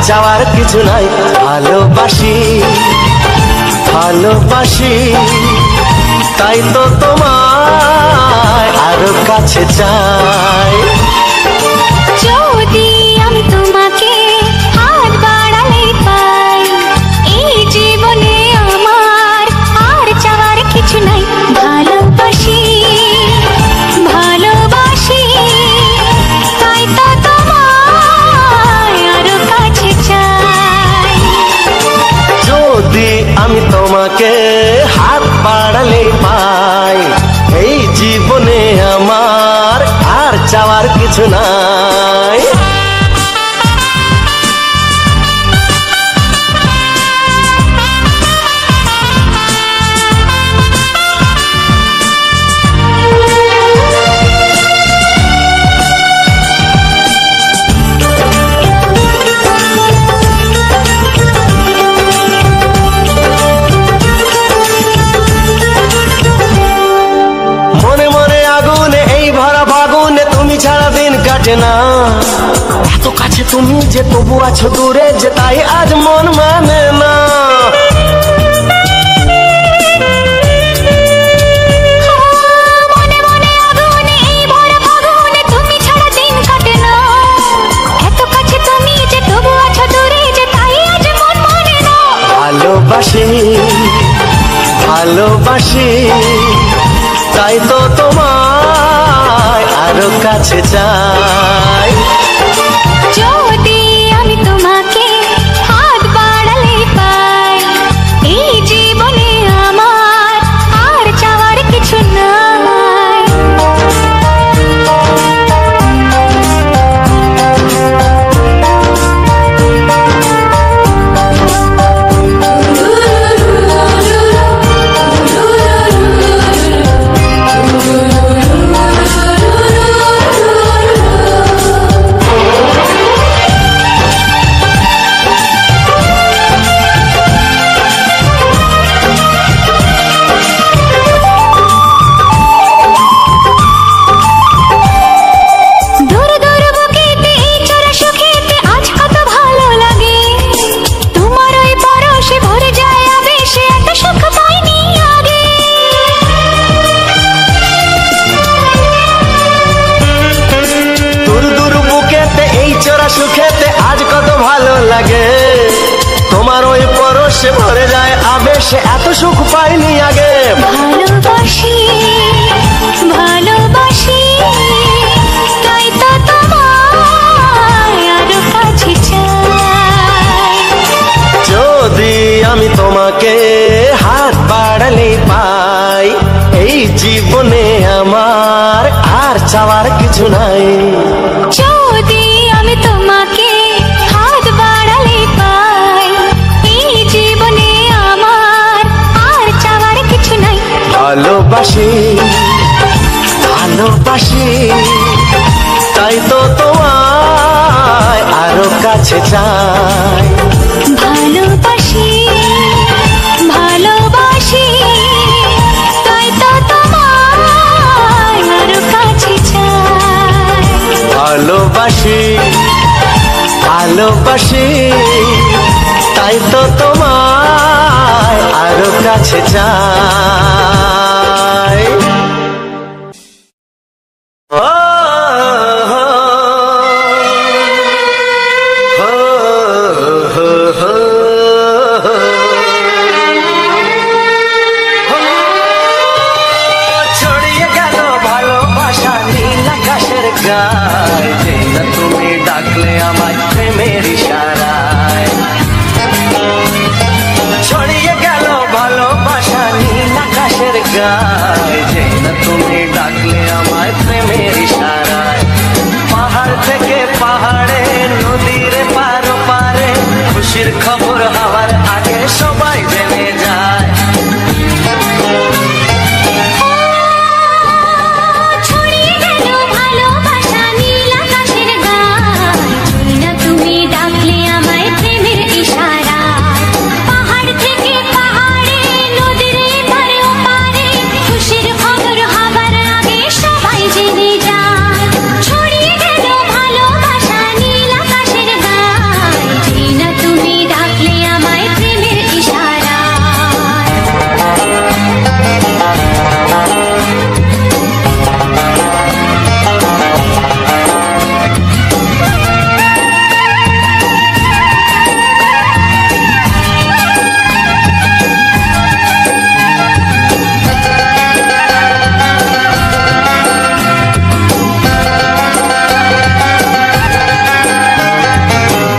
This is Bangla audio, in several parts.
চাওয়ার কিছু নাই, ভালোবাসি ভালোবাসি তাই তো তোমায় আরো কাছে চাই। যদি আমি তোমাকে হাত বাড়ালে পাই, এই জীবনে আমার আর চাওয়ার কিছু নাই। ভালোবাসি ভালোবাসি তাই তো তোমায় আরো কাছে চাই। যদি আমি তোমাকে হাত বাড়ালে পাই, এই জীবনে আমার আর চাওয়ার কিছু নাই। না এত কাছে তুমি যে তবু আছো দূরে, যে তাই আজ মন মানে না। ভালোবাসি ভালোবাসি তাই তো তোমায় আরো কাছে চাই। যদি আমি তোমাকে হাত বাড়ালে পাই, এই জীবনে আমার আর চাওয়ার কিছু নাই। সুখেতে আজ কত ভালো লাগে, তোমার ওই পরশে ভরে যায় আবেশে, এত সুখ পাইনি আগে। ভালোবাসি ভালোবাসি তাই তো তোমায় আরো কাছে চাই। যদি আমি তোমাকে হাত বাড়ালে পাই, এই জীবনে আমার আর চাওয়ার কিছু নাই। যদি আমি তোমাকে হাত বাড়ালে পাই, এই জীবনে আমার আর চাওয়ার কিছু নাই। ভালোবাসি ভালোবাসি তাই তো তোমায় আরো কাছে চাই। ভালোবাসি ভালোবাসি তাই তো তোমায় আরো কাছে চাই। ভালোবাসি ভালোবাসি তাই তো তোমায় আরো কাছে চাই। ছড়িয়ে গেল ভালোবাসা নীল আকাশের গায়ে, তুমি ডাকলে আমায় প্রেমের ইশারায়। ছড়িয়ে গেল ভালোবাসা নীল আকাশের গায়, যে না তুমি ডাকলে আমায় প্রেমের ইশারায়। পাহাড় থেকে পাহাড়ে, নদীর পারো পারে, খুশির খবর হওয়ার আগে সবাই জেনে যায়। ছড়িয়ে গেল ভালোবাসা নীল আকাশের গায়, যে না তুমি ডাকলে আমায় প্রেমের ইশারায়। পাহাড় থেকে পাহাড়ে, নদীর এপারে ওপারে, খুশির খবর হবার আগে সবাই জেনে যায়। ছড়িয়ে গেল ভালোবাসা নীল আকাশের গায়, যে না তুমি ডাকলে আমায় প্রেমের ইশারায়।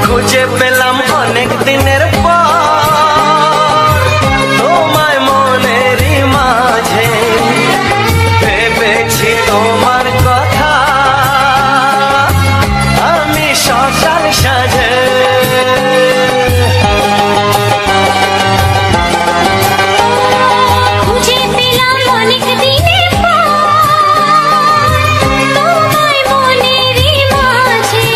খুঁজে পেলাম অনেক দিনের পর তোমায় মনেরই মাঝে, ভেবেছি তোমার কথা আমি সকাল সাজে। খুঁজে পেলাম অনেক দিনের পর তোমায় মনেরই মাঝে,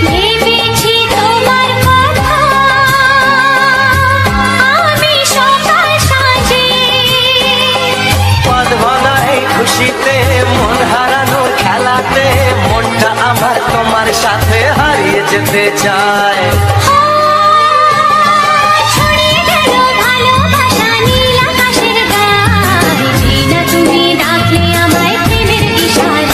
ভেবেছি তোমার কথা আমি সকাল সাজে। পদ ভাঙা এই খুশিতে, মন হারানোর খেলাতে, মনটা আমার তোমার সাথে হারিয়ে যেতে চায়। ছড়িয়ে গেল ভালোবাসা নীল আকাশের গায়, যে না তুমি ডাকলে আমায় প্রেমের ইশারায়।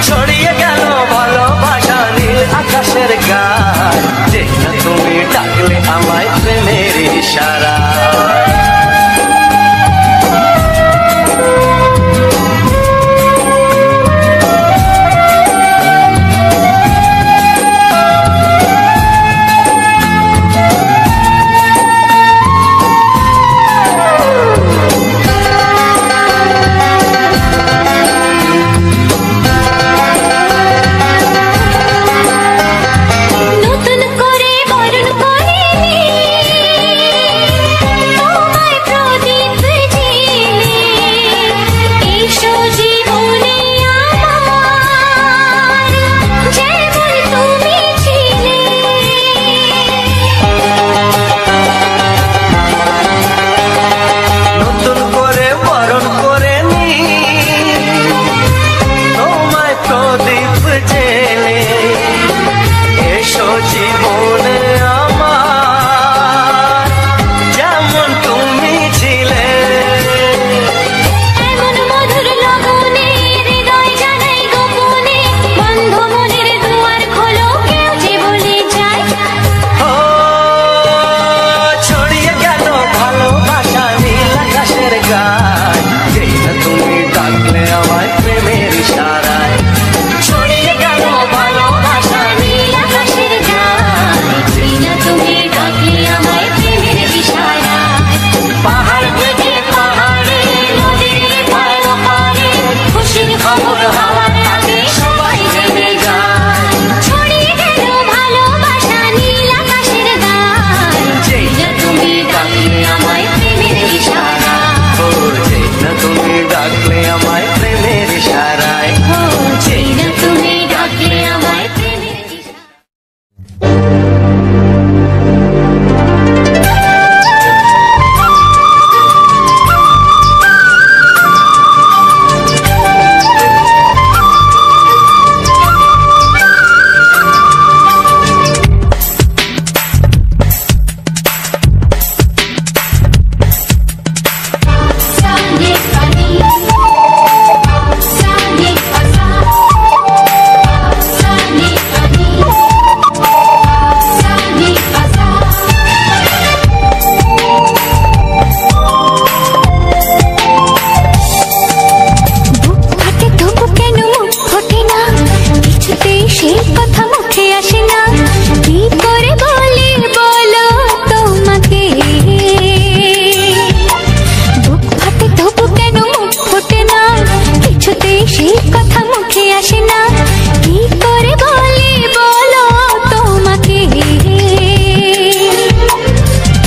ছড়িয়ে গেল ভালোবাসা নীল আকাশের গায়, যে না তুমি ডাকলে আমায় প্রেমের ইশারায়। সেই কথা মুখে আসে না, কি করে বলি বলো তোমাকে।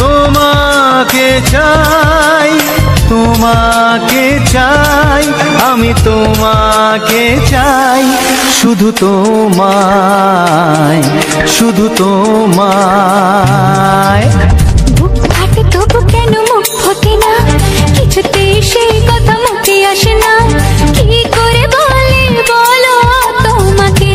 তোমাকে চাই, তোমাকে চাই, আমি তোমাকে চাই, শুধু তোমায়, শুধু তোমায়। বুক ফাটে তবু কেন মুখ ফোটে না, কিছুতে সেই কথা মুখে আসে না, কি করে বলি বলো তোমাকে।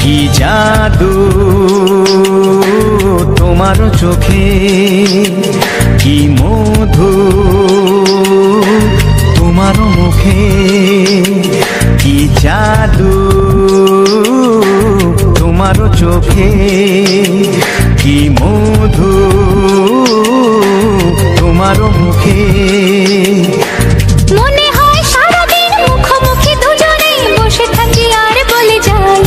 কি জাদু তোমার চোখে, কি মধু তোমার মুখে, কি জাদু তোমার চোখে, কি মধু তোমার মুখে। মনে হয় সারাদিন মুখোমুখি দুজনেই বসে থাকি আর বলে যাই,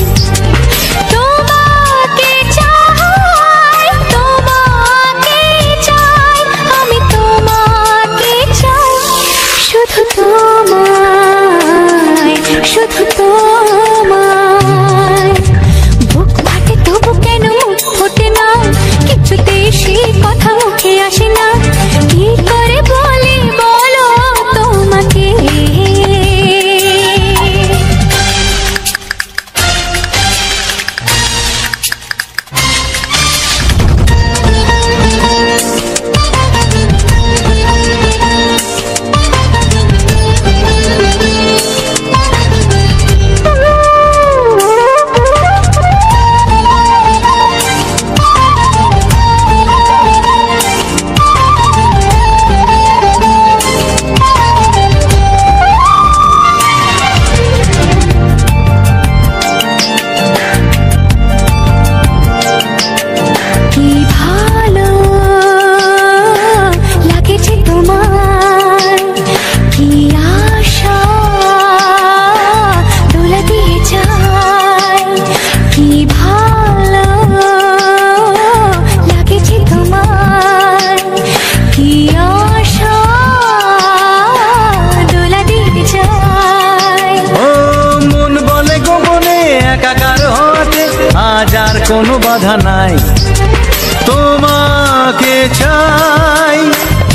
তোমাকে চাই, তোমাকে চাই, আমি তোমাকে চাই, শুধু তোমায়, শুধু তোমায়। বুক ফাটে তবু কেন মুখ ফোটে না, কিছুতে সেই কথা মুখে আসে না, কি করে বলি বলো তোমাকে। কি ভালো লাগেছে তোমার, কি আশা দোলা দিয়ে যায়, কি ভালো লাগেছে তোমার, কি আশা দোলা দিয়ে যায়। ও মন বলে গোপনে একাকার হতে আজ আর কোনো বাধা নাই, তোমাকে চাই,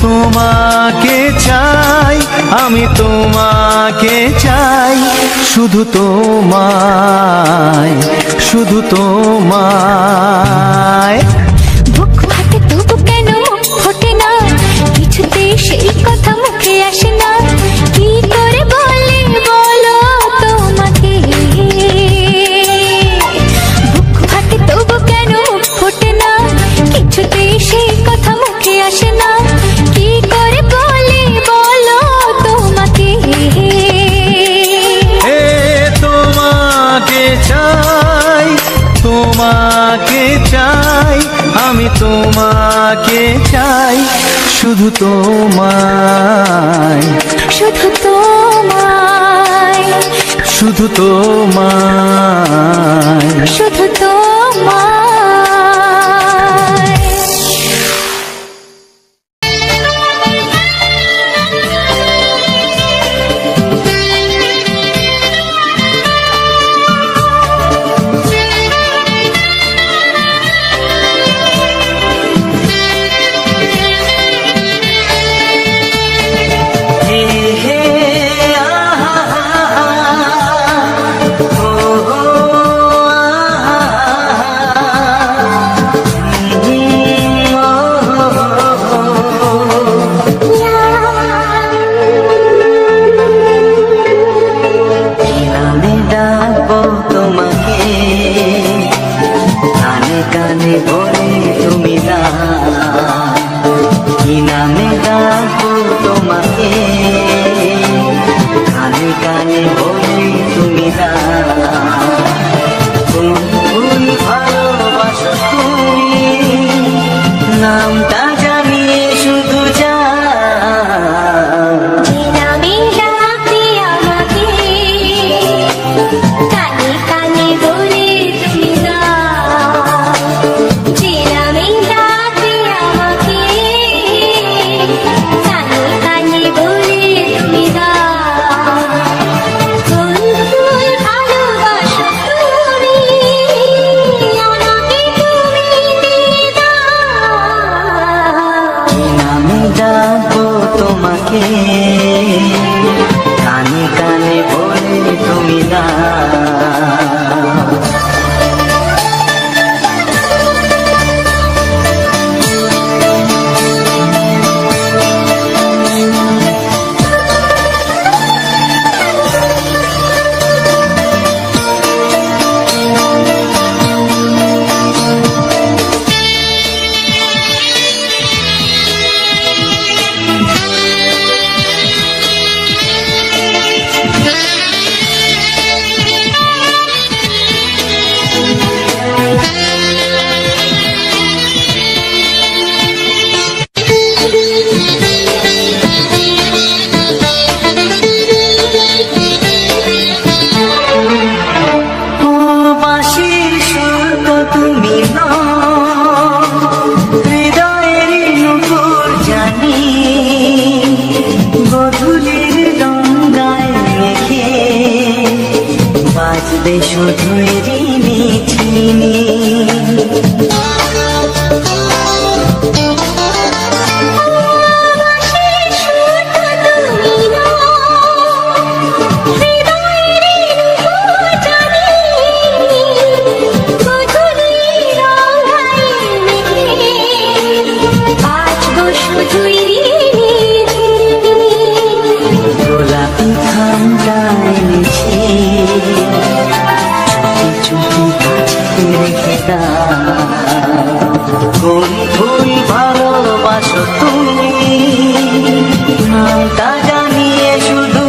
তোমাকে চাই, আমি তোমাকে চাই, শুধু তোমায়, শুধু তোমায়। বুক ফাটে তবু কেন মুখ ফোটে না, কিছুতে সেই কথা মুখে আসে না, কি করে বলি বলো তোমাকে। বুক ফাটে তবু কেন মুখ ফোটে না, কিছুতে সেই কথা মুখে আসে না, কি করে বলি বলো তোমাকে। এ তোমাকে চাই, তোমাকে চাই, আমি তোমাকে চাই, শুধু তোমায়, শুধু তোমায়, শুধু তোমায়। শুধু তোমায়। বাজবে শুধুই রিনি ঝিনি। গোলাপি খামটা এনেছে, চুপি চুপি রেখে দাও। কোন ফুল ভালোবাসো তুমি, নামটা জানিয়ে শুধু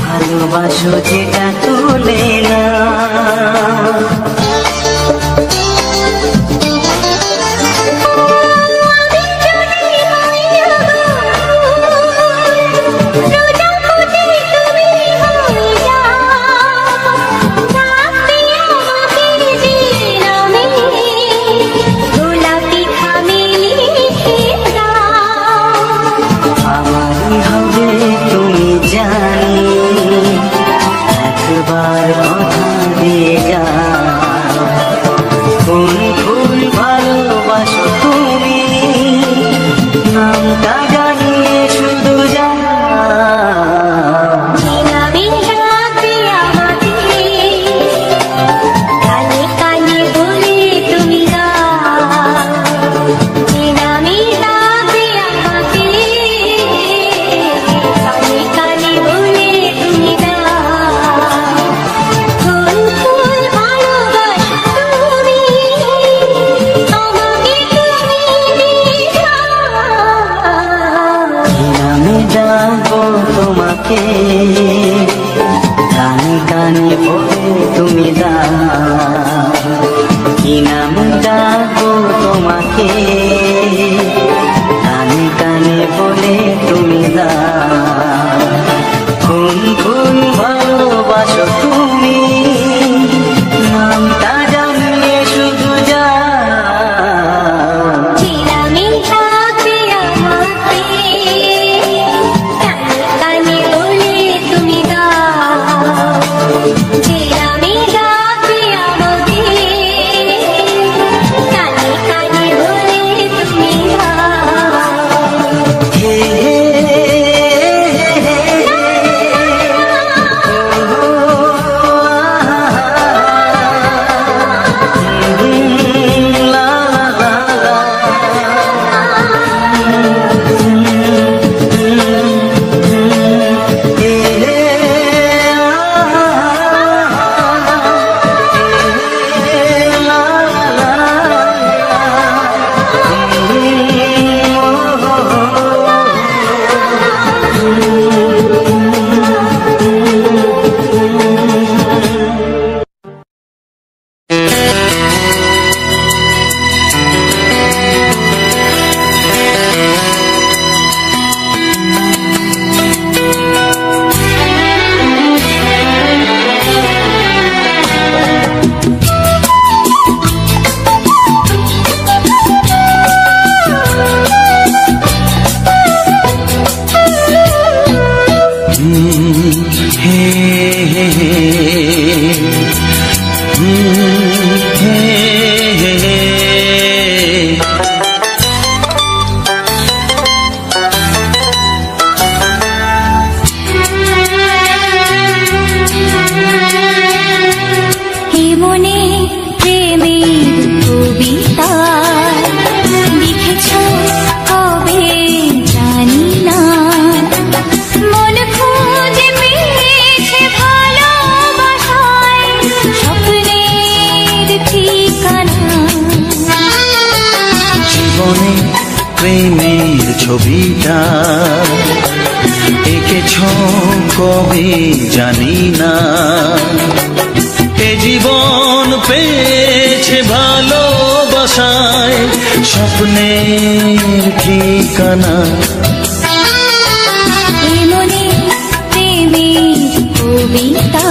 ভালোবাসো যেটা তুলে না। আমারই হবে তুমি জানি, একবার কথা দিয়ে যা। কোন ফুল ভালোবাসো তুমি, নামটা জানিয়ে শুধু যা। তোমাকে কানে কানে বলে তুমি দাও, কি নাম ডাকবো তোমাকে, কানে কানে বলে তুমি দাও। কোন ফুল ভালোবাসো তুমি, নামটা জানিয়ে শুধু যা। মনে প্রেমের কবিতা লিখেছ কবে জানি না, মন খুঁজে পেয়েছে ভালোবাসায় স্বপ্নের ঠিকানা। জীবনে প্রেমের ছবিটা এঁকেছ কবে জানি না, এ জীবন পেয়েছে ভালোবাসায় স্বপ্নের ঠিকানা। এ মনে প্রেমের কবিতা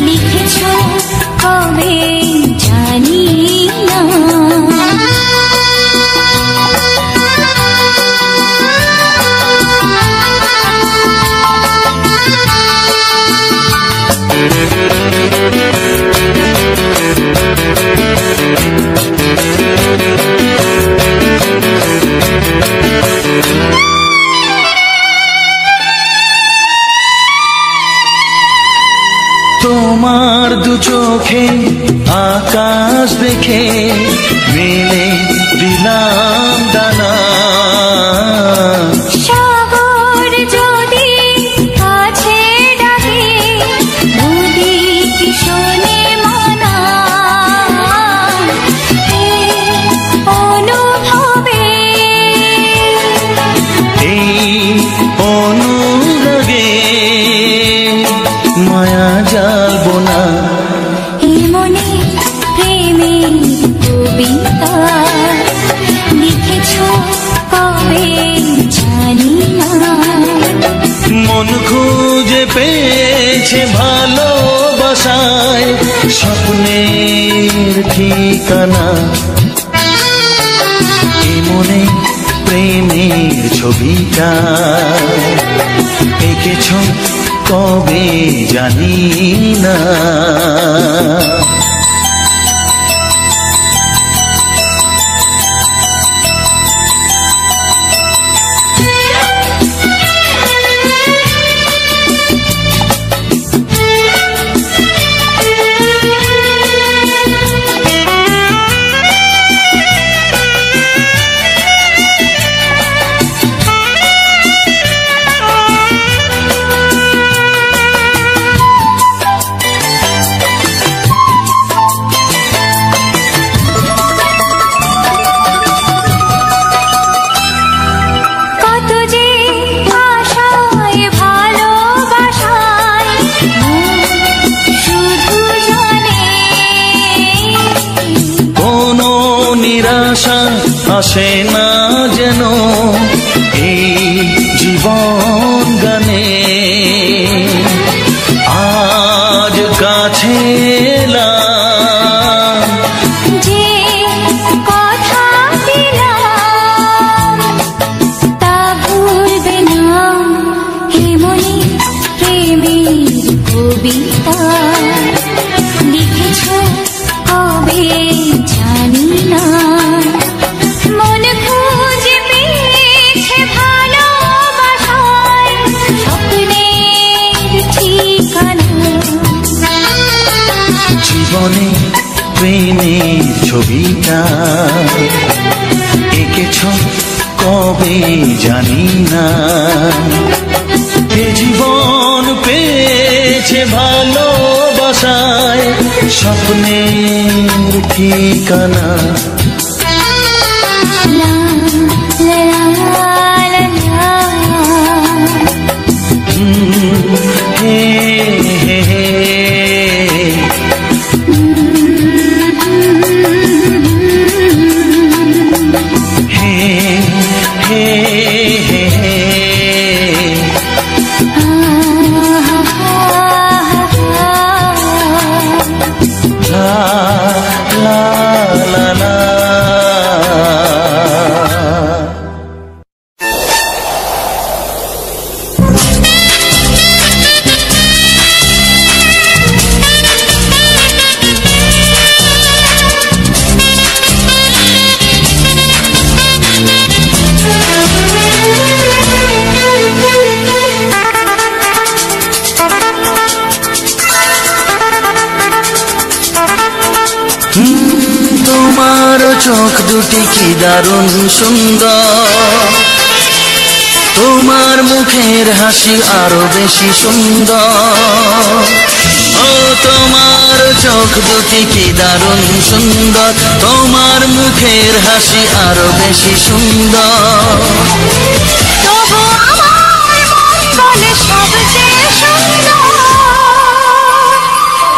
লিখেছ কবে জানি না। তোমার দু চোখে আকাশ দেখে মেলে দিলাম দানা, সাগর যদি কাছে ডাকে নদী কি শোনে মানা, এই অনুভবে এই অনুরাগে মায়া জ্বালবো না। এ মনে প্রেমের কবিতা লিখেছ কবে জানি না, মন খুঁজে পেয়েছে ভালোবাসায় স্বপ্নের ঠিকানা। এ মনে প্রেমের ছবিটা এঁকেছ কবে জানি না। কত যে আশায় ভালোবাসায় শুধু জানে কোনো নিরাশা আসে না যেন এই জীবন গানে, আজ কাছে এলাম যে কথা দিলাম তা ভুলবে না। হে মনে প্রেমের কবিতা লিখেছ কবে জানি না, মন খুঁজে পেয়েছে ভালোবাসায় স্বপ্নের ঠিকানা। জীবনে প্রেমের ছবিটা এঁকেছ কবে জানি না, এ জীবন পেয়েছে ভালোবাসায় স্বপ্নের ঠিকানা। লা লা লা লা হে হে হে হে হে হে হে লা লা লা লা। চোখ দুটি কি দারুণ সুন্দর, তোমার মুখের হাসি আরো বেশি সুন্দর। ও তোমার চোখ দুটি কি দারুণ সুন্দর, তোমার মুখের হাসি আরো বেশি সুন্দর। তবু আমার মন বলে সবচেয়ে সুন্দর,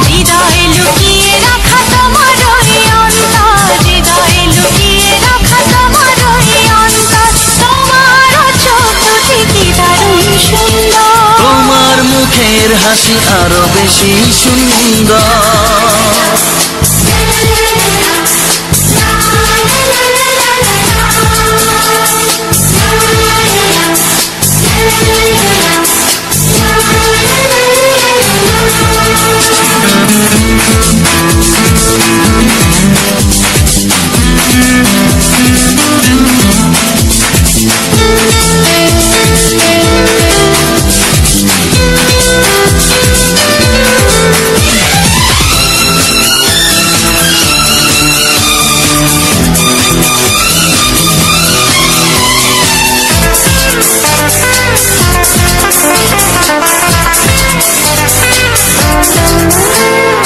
হৃদয়ে লুকিয়ে রাখা তোমার ওই অন্তর, হৃদয়ে লুকিয়ে রাখা তোমার ওই অন্তর। তোমার চোখ দুটি কি দারুণ সুন্দর, তোমার মুখের হাসি আরো বেশি সুন্দর।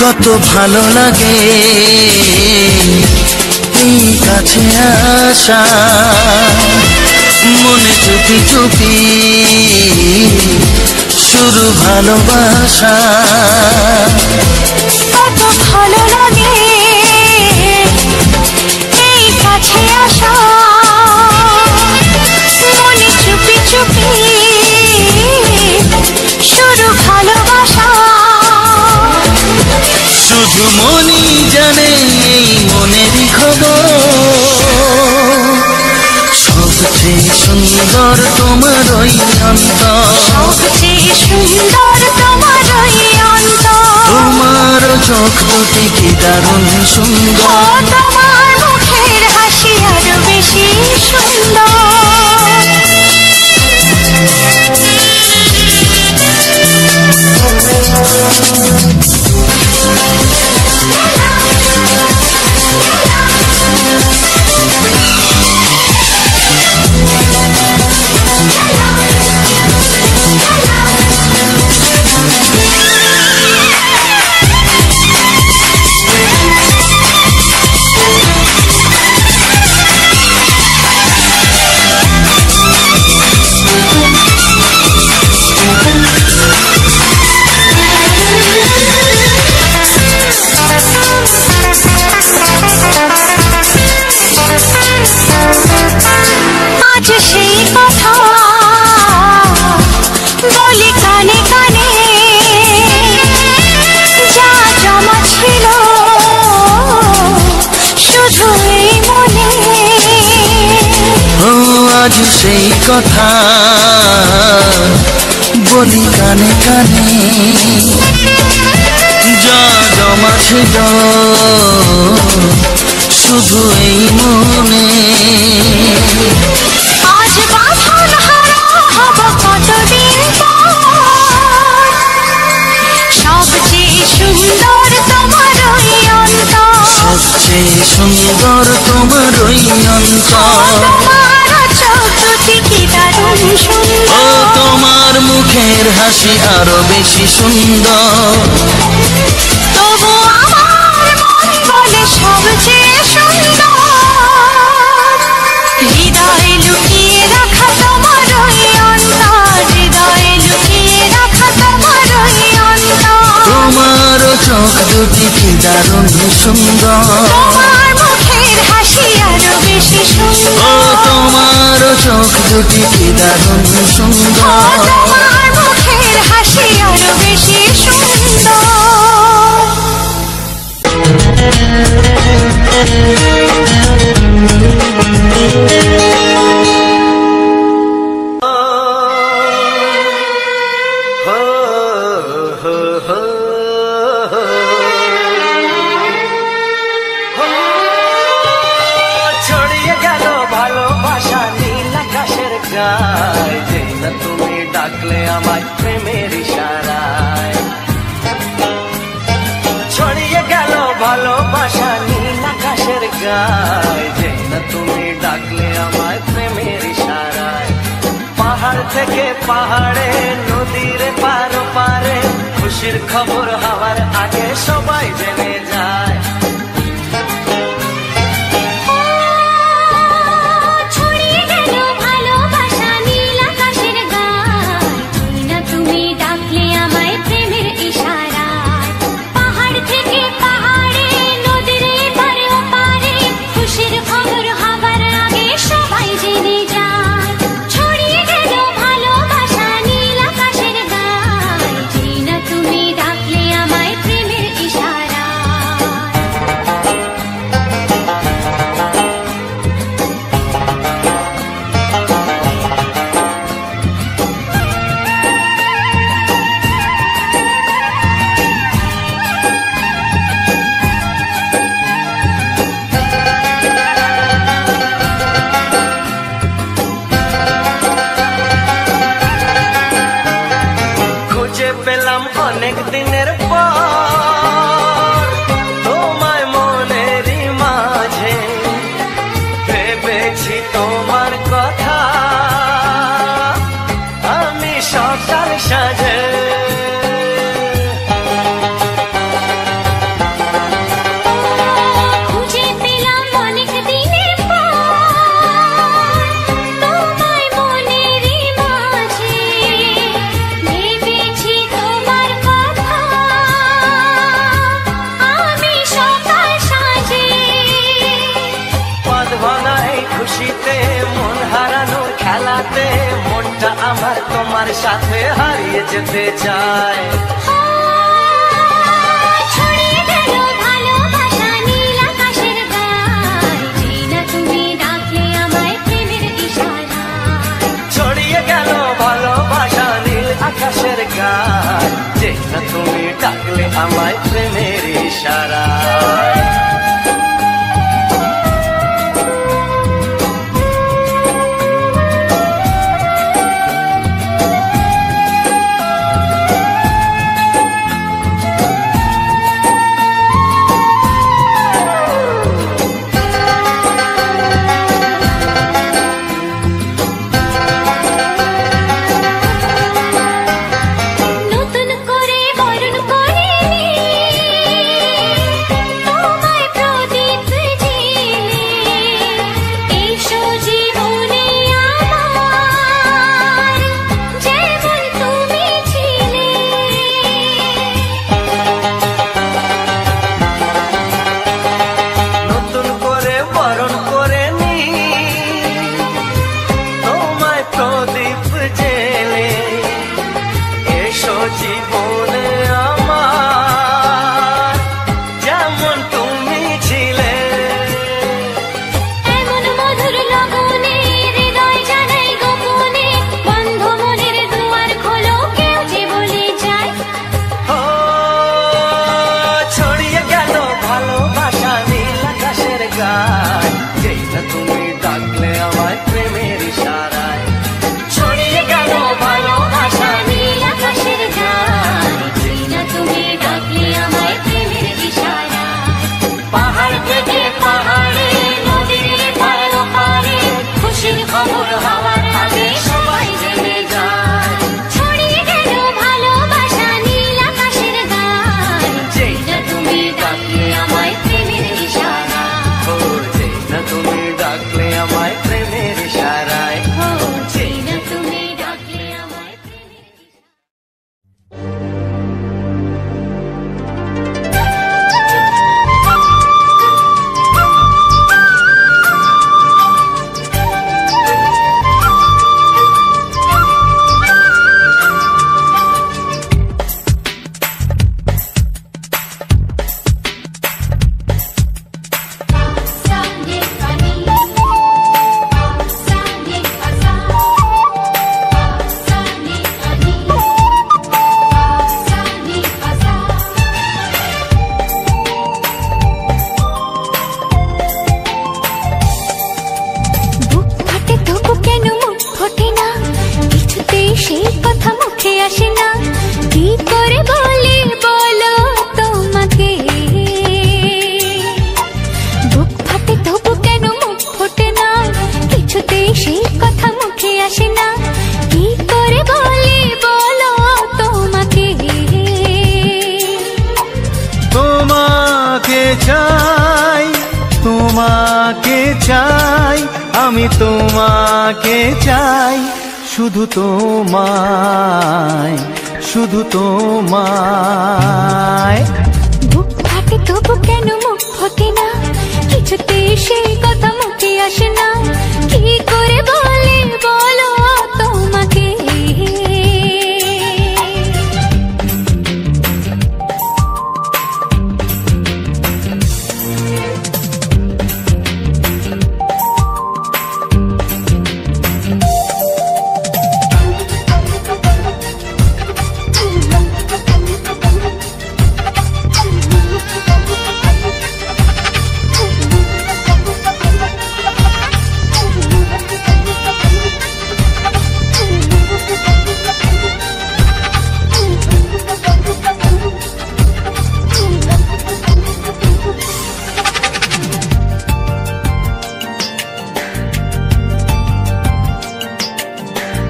কত ভালো লাগে এই কাছে আসা, মনে চুপি চুপি শুরু ভালোবাসা। কত ভালো লাগে এই কাছে আসা, মনে চুপি চুপি শুরু ভালোবাসা। শুধু মনই জানে এই মনেরই খবর, সবচেয়ে সুন্দর তোমার ওই অন্তর, সবচেয়ে সুন্দর তোমার ওই অন্তর। তোমার চোখ দুটি কি দারুণ সুন্দর, তোমার মুখের হাসি আরো বেশি সুন্দর। আজ সেই কথা বলি কানে কানে, যা জমা ছিল শুধু এই মনে। ও আজ সেই কথা বলি কানে কানে, যা জমা ছিল শুধু এই মনে। আজ বাঁধন হারা হব কতদিন পর, সবচেয়ে সুন্দর তোমার ওই অন্তর, সবচেয়ে সুন্দর তোমার ওই অন্তর। তোমার চোখ দুটি কি দারুণ ও সুন্দর, তোমার মুখের হাসি আরো বেশি সুন্দর। তবু আমার মন বলে সবচেয়ে সুন্দর, হৃদয়ে লুকিয়ে রাখা তোমার ওই অন্তর, হৃদয়ে লুকিয়ে রাখা তোমার ওই অন্তর। তোমার চোখ দুটি কি দারুণ সুন্দর, তোমার মুখের হাসি আরো বেশি ও সুন্দর, তোমার চোখ দুটি কি দারুণ সুন্দর। তোমার মুখের হাসি আরো বেশি সুন্দর। ছড়িয়ে গেল ভালোবাসা নীল আকাশের গায়, যেই না তুমি ডাকলে আমায় প্রেমের ইশারায়। ছড়িয়ে গেল ভালোবাসা নীল আকাশের গায়, থেকে পাহাড়ে নদীর পারো পারে খুশির খবর হওয়ার আগে সবাই জেনে যায়। ছড়িয়ে গেল ভালোবাসা নীল আকাশের গায়, না তুমি ডাকলে আমায় প্রেমের ইশারায়। পাহাড় থেকে পাহাড়ে নদীর এপারে ওপারে খুশির খবর হবার আগে সবাই জেনে যায়। ছড়িয়ে গেল ভালোবাসা নীল আকাশের গায়, না তুমি ডাকলে আমায় প্রেমের ইশারায়। খুঁজে পেলাম অনেক দিনের পর তোমায় মনেরই মাঝে, ভেবেছি তোমার কথা আমি সকাল সাজে। খুঁজে পেলাম অনেক দিনের পর তোমায় মনেরই মাঝে, ভেবেছি তোমার কথা আমি সকাল সাজে। পদ ভাঙা এই খুশিতে মন হারানোর খেলাতে মনটা আমার তোমার সাথে হারিয়ে যেতে চায়। ছড়িয়ে গেল ভালোবাসা নীল আকাশের গায়, না তুমি ডাকলে আমায় প্রেমের ইশারায়। ছড়িয়ে গেল ভালোবাসা নীল আকাশের গায়, যে না তুমি ডাকলে আমায় প্রেমের ইশারায়। নতুন করে বরণ করে তোমায় প্রদীপ জেলে, এসো জীবনে আমার যেমন তুমি ছিলে। নতুন করে বরণ করে নি তোমায় প্রদীপ জেলে, এসো জীবনে আমার যেমন তুমি ছিলে। এমন মধুর লগনে হৃদয় জানাই গোপনে, বন্ধ মনের দুয়ার খোলো কেউ যে বলে যায়। ও ছড়িয়ে গেল ভালোবাসা নীল আকাশের গায়, যেই না তুমি ডাকলে আমায় প্রেমের ইশারায়। ছড়িয়ে গেল ভালোবাসা নীল আকাশের গায়, চাই, তোমাকে চাই, আমি তোমাকে চাই, শুধু তোমায়, শুধু তোমায়। বুক ফাটে তবু কেন মুখ ফোটে না, কিছুতে সেই কথা মুখে আসে না, কি করে বলে বলো তোমাকে।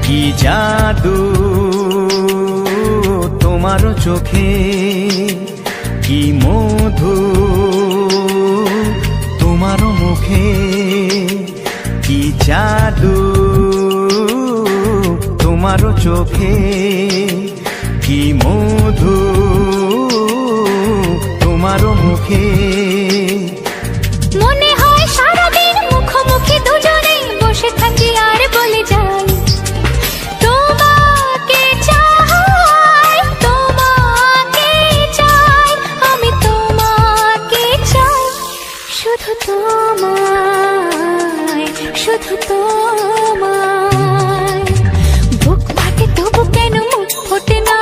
কি জাদু তোমার চোখে, কি মধু তোমার মুখে, কি জাদু তোমার চোখে, কি মধু তোমার মুখে। মনে হয় সারাদিন মুখোমুখি দুজনে বসে থাকি আর বলে যাই, তোমাকে চাই, তোমাকে চাই, আমি তোমাকে চাই, শুধু তোমায়, শুধু তোমায়। বুক ফাটে তবু কেন মুখ ফোটে না,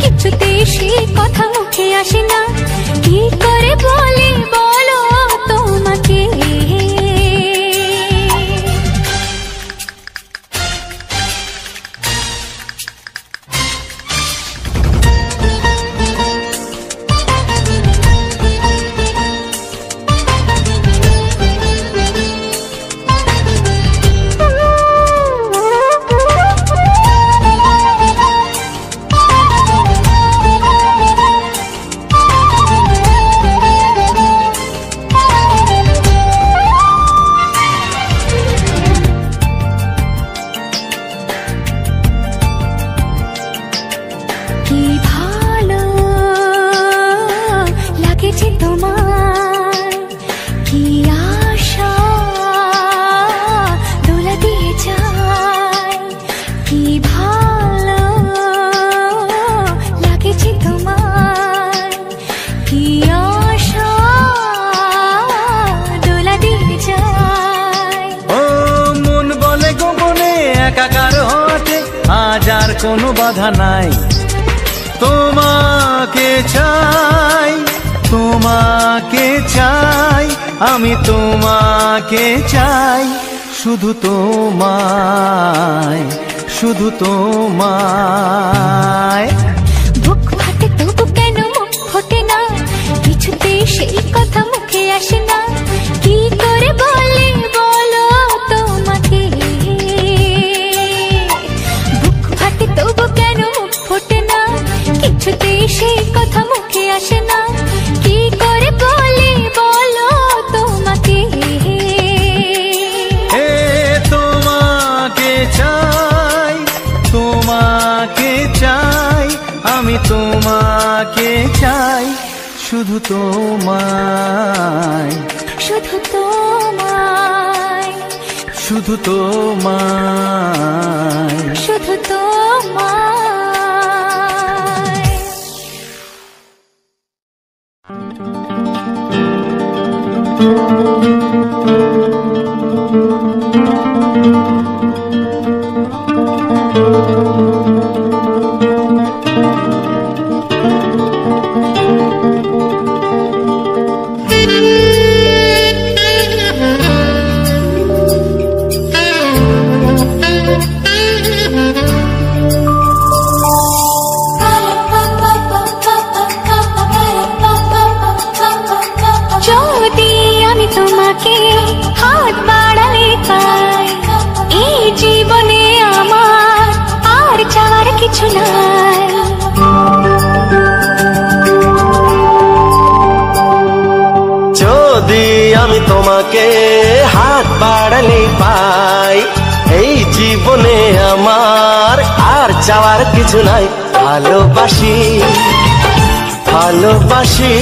কিছুতে সেই কথা মুখে আসে না, কি করে বলে বলো তোমাকে। কি ভালো লাগেছে তোমার, কি আশা দোলা দিয়ে যায়, কি ভালো লাগেছে তোমার, কি আশা দোলা দিয়ে যায়। ও মন বলে গোপনে একাকার হতে আজ আর কোনো বাধা নাই, তোমাকে চাই, তোমাকে চাই, আমি তোমাকে চাই, শুধু তোমায়, শুধু তোমায়। বুক ফাটে তবু কেন মুখ ফোটে না, কিছুতে সেই কথা মুখে আসে না, কি করে বলে বলো তোমাকে। বুক ফাটে তবু কেন মুখ ফোটে না, কিছুতে সেই কথা মুখে আসে না, কি করে বলে বলো তোমাকে। হে তোমাকে চাই, তোমাকে চাই, আমি তোমাকে চাই, শুধু তোমায়, শুধু তোমায়, শুধু তোমায়, শুধু তোমায়। যদি আমি তোমাকে বাড়ালে পাই। এই জীবনে আমার আর চাওয়ার কিছু নাই। ভালোবাসি ভালোবাসি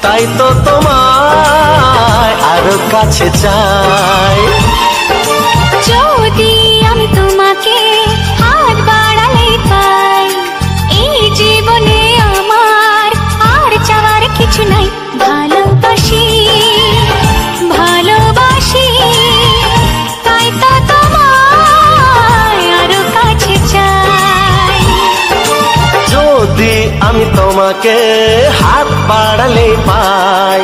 তাই তো তোমায় আরো কাছে চাই। যদি আমি তোমাকে হাত বাড়ালে পাই, এই জীবনে আমার আর চাওয়ার কিছু নাই। ভালোবাসি ভালোবাসি তাই তো তোমায় আরো কাছে চাই। যদি আমি তোমাকে হাত বাড়ালে পাই,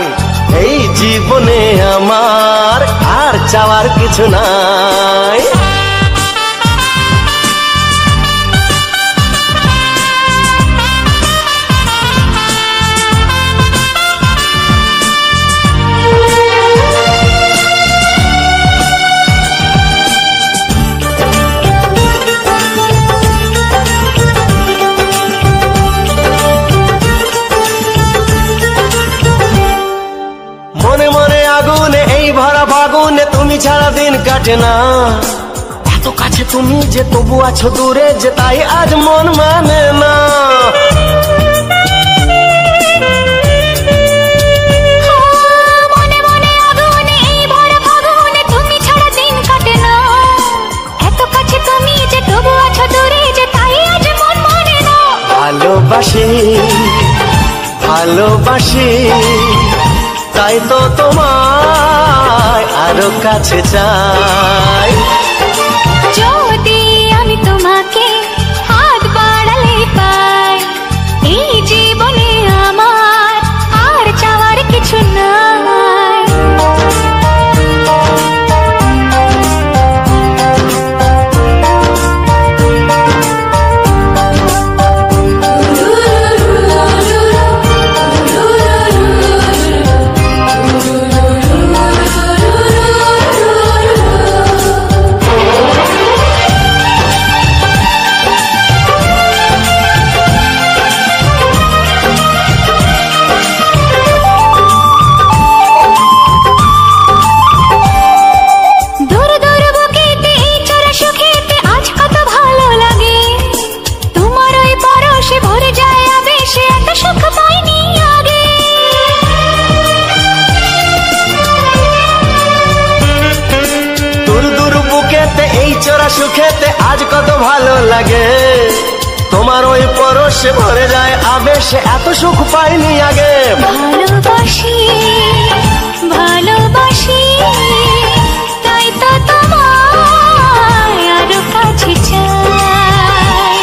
এই জীবনে আমার আর চাওয়ার কিছু নাই। মনে মনে আগুনে এই ভরা ফাগুনে তুমি ছাড়া দিন কাটে না। এত কাছে তুমি যে তবু আছো দূরে যে, তাই আজ মন মানে না। মনে মনে আগুনে এই ভরা ফাগুনে তুমি ছাড়া দিন কাটে না। এত কাছে তুমি যে তবু আছো দূরে যে, তাই আজ মন মানে না। ভালোবাসি ভালোবাসি তাই তো তোমায় আরো কাছে চাই। যদি আমি তোমাকে হাত বাড়ালে পাই, এই জীবনে আমার আর চাওয়ার কিছু নাই। সুখেতে আজ কত ভালো লাগে, তোমার ওই পরশে ভরে যায় আবেশে, এত সুখ পাইনি আগে। ভালোবাসি ভালোবাসি তাই তো তোমায় আরো কাছে চাই।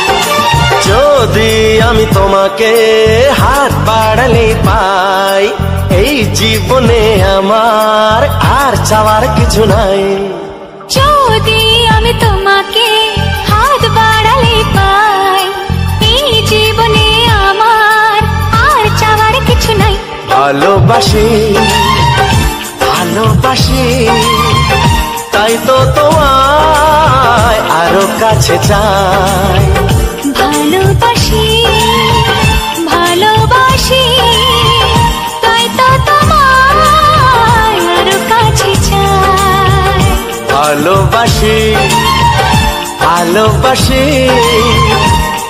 যদি আমি তোমাকে হাত বাড়ালে পাই, এই জীবনে আমার আর চাওয়ার কিছু নাই। যদি আমি তোমাকে হাত বাড়ালে পাই, এই জীবনে আমার আর চাওয়ার কিছু নাই। ভালোবাসি ভালোবাসি তাই তো তোমায় আরো কাছে চাই। ভালোবাসি ভালোবাসি তাই তো তোমায় আরো কাছে চাই। ভালোবাসি ভালোবাসি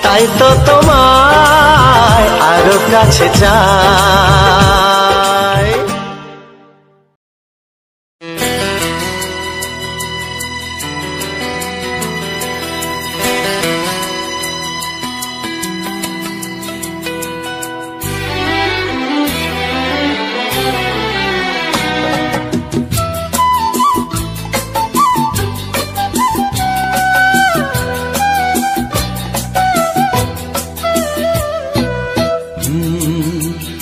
তাই তো তোমায় আরো কাছে চাই।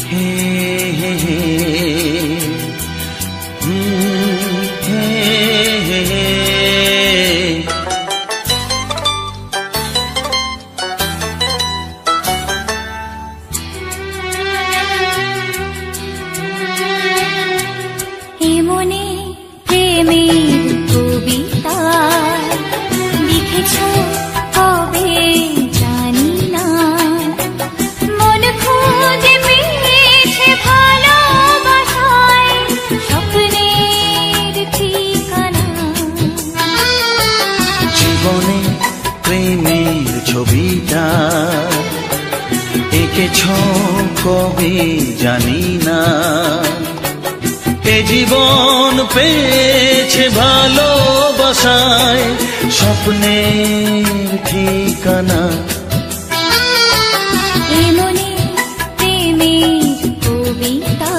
হে হে এঁকেছ কবে জানি না, এ জীবন পেয়েছে ভালোবাসায় স্বপ্নের ঠিকানা। এমনি প্রেমের কবিতা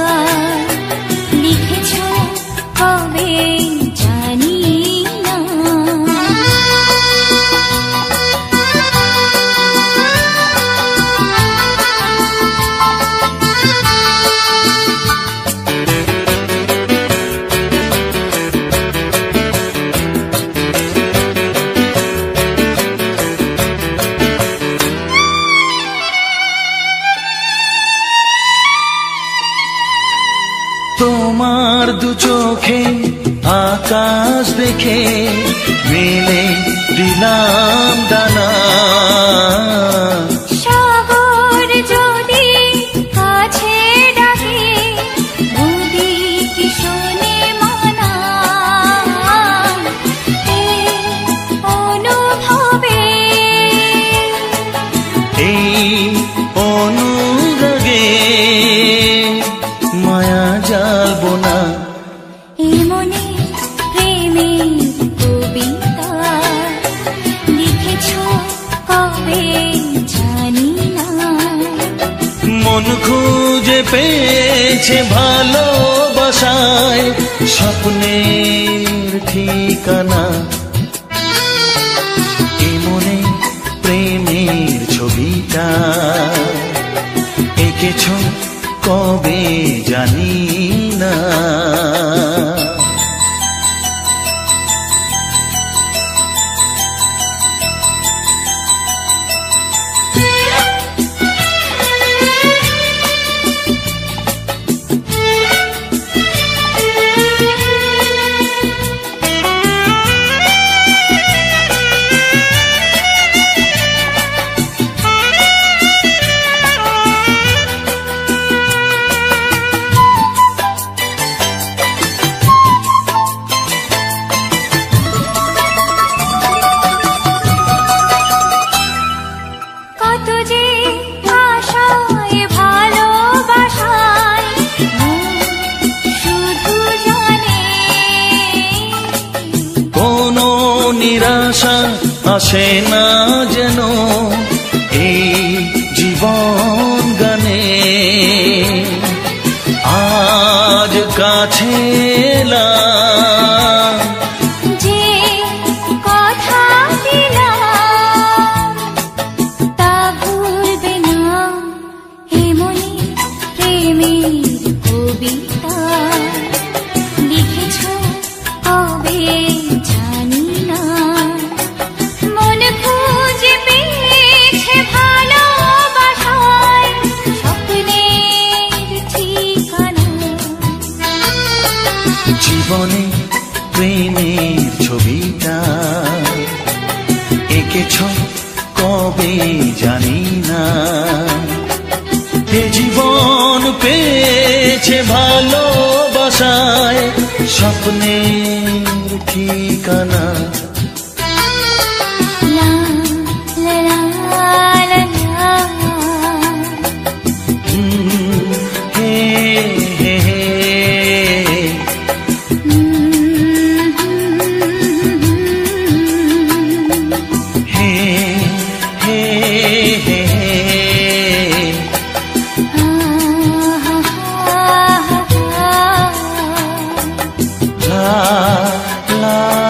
লিখেছ কবে জানি না। তোমার দু চোখে আকাশ দেখে মেলে দিলাম ডানা। সাগর যদি কাছে ডাকে নদী কি শোনে মানা। এই অনুভবে এই অনুরাগে মায়া জালব না। এমনি প্রেমের কবিতা লিখেছ কবে জানি না। মন খুঁজে পেয়েছে ভালোবাসায় স্বপ্নের ঠিকানা। এমনে প্রেমের ছবিটা এঁকেছ কবে জানি না। কত যে আশায় ভালোবাসায় মন শুধু জানে। কোনো নিরাশা আসে না যেন এই জীবন গানে। আজ কাছে এলাম যে কথা দিলাম তা ভুলবে না। এমনি প্রেমের কবিতা লিখেছ কবে জানি না। মন খুঁজে পেয়েছে ভালোবাসায় স্বপ্নের ঠিকানা। জীবনে প্রেমের ছবিটা এঁকেছ কবে জানি না। এ জীবন পেয়েছে ভালোবাসায় স্বপ্নের ঠিকানা। লা লা লা লা হে হে হে হে হে হে লা লা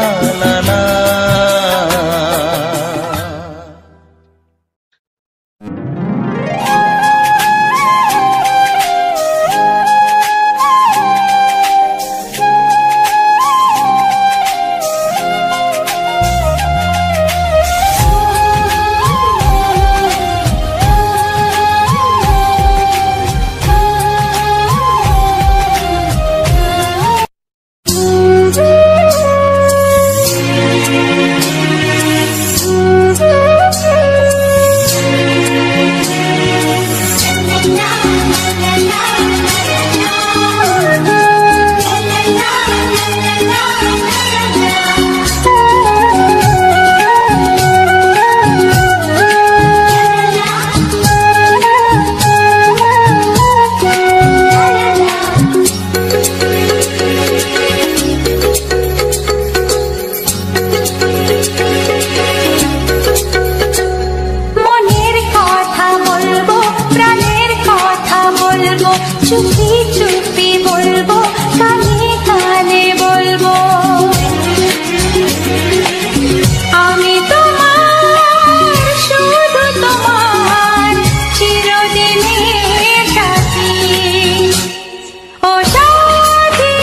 চুপি চুপি বলবো, কানে কানে বলবো। আমি তোমার, শুধু তোমার, চিরদিনের সাথী। ও সাথী,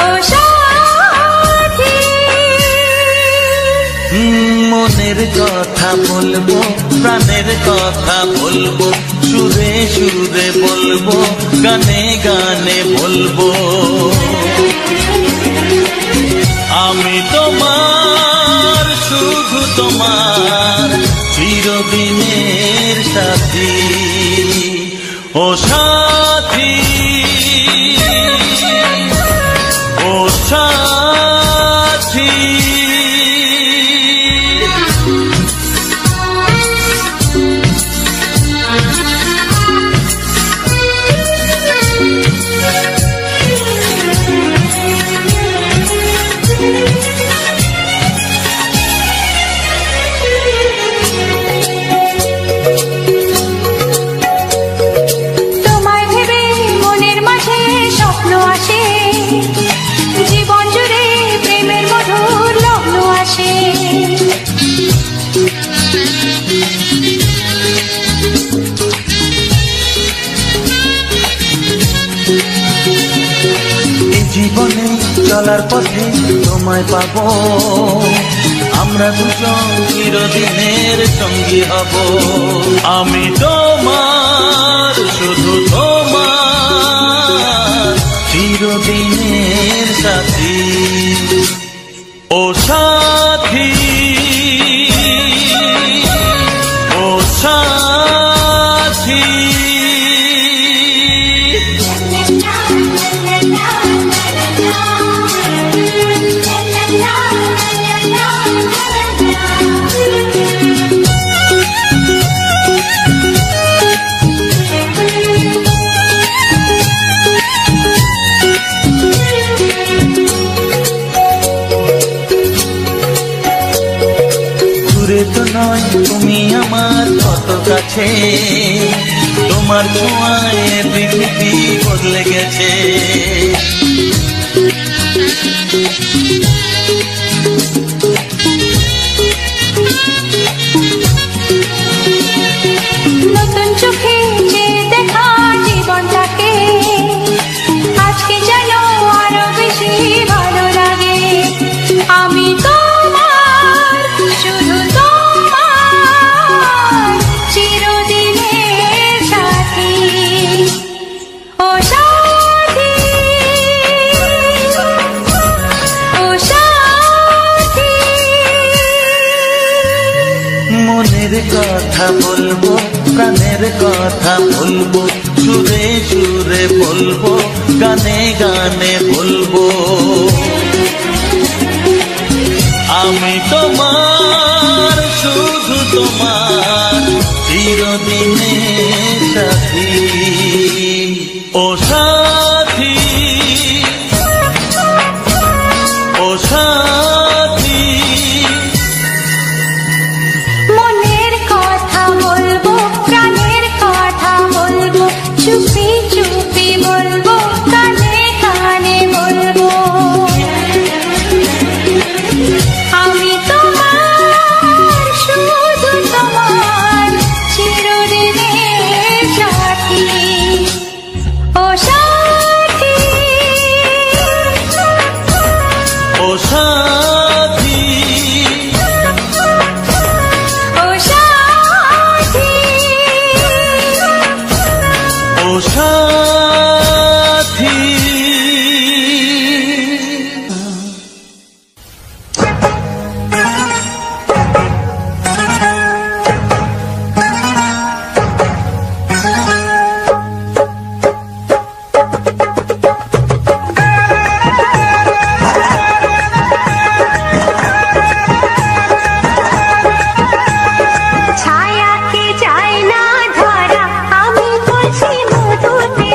ও সাথী। মনের কথা বলবো, প্রাণের কথা বলবো, সুরে সুরে বলবো, গানে গানে বলবো। আমি তোমার, শুধু তোমার, চিরদিনের সাথী। ও সাথী, ও সাথী। তোমায় ভেবে মনের মাঝে স্বপ্ন আসে, জীবন জুড়ে প্রেমের মধুর লগ্ন আসে। এই জীবনে চলার পথে তোমায় পাবো, আমরা দুজন চিরদিনের সঙ্গী হব। আমি তোমার, শুধু তোমার, চিরদিনের সাথী। ও সাথী, ও সাথী। দূরে তো নয় তুমি আমার কত কাছে, তোমার ছোঁয়ায় পৃথিবী বদলে গেছে। নতুন চোখে যে দেখা জীবনটাকে, আজকে যেন আরো বেশি ভালো লাগে। আমি তোমার, শুধু তোমার, চিরদিনের সাথী। ও সাথী, ও সাথী। মনের কথা বলবো, প্রাণের কথা বলবো, সুরে সুরে বলবো, গানে গানে বলবো। আমি তোমার, শুধু তোমার, চিরদিনের সাথী। ও সাথী, ও সাথী। মনের কথা বলবো, প্রাণের কথা বলবো, চুপি চুপি বলবো, কানে কানে বলবো। আমি তোমার, শুধু তোমার, চিরদিনের সাথী। ও সাথী, ও সাথী, ও সাথী। ও সাথী। ছায়াকে চাই না ধরা, আমি বলছি মধুতে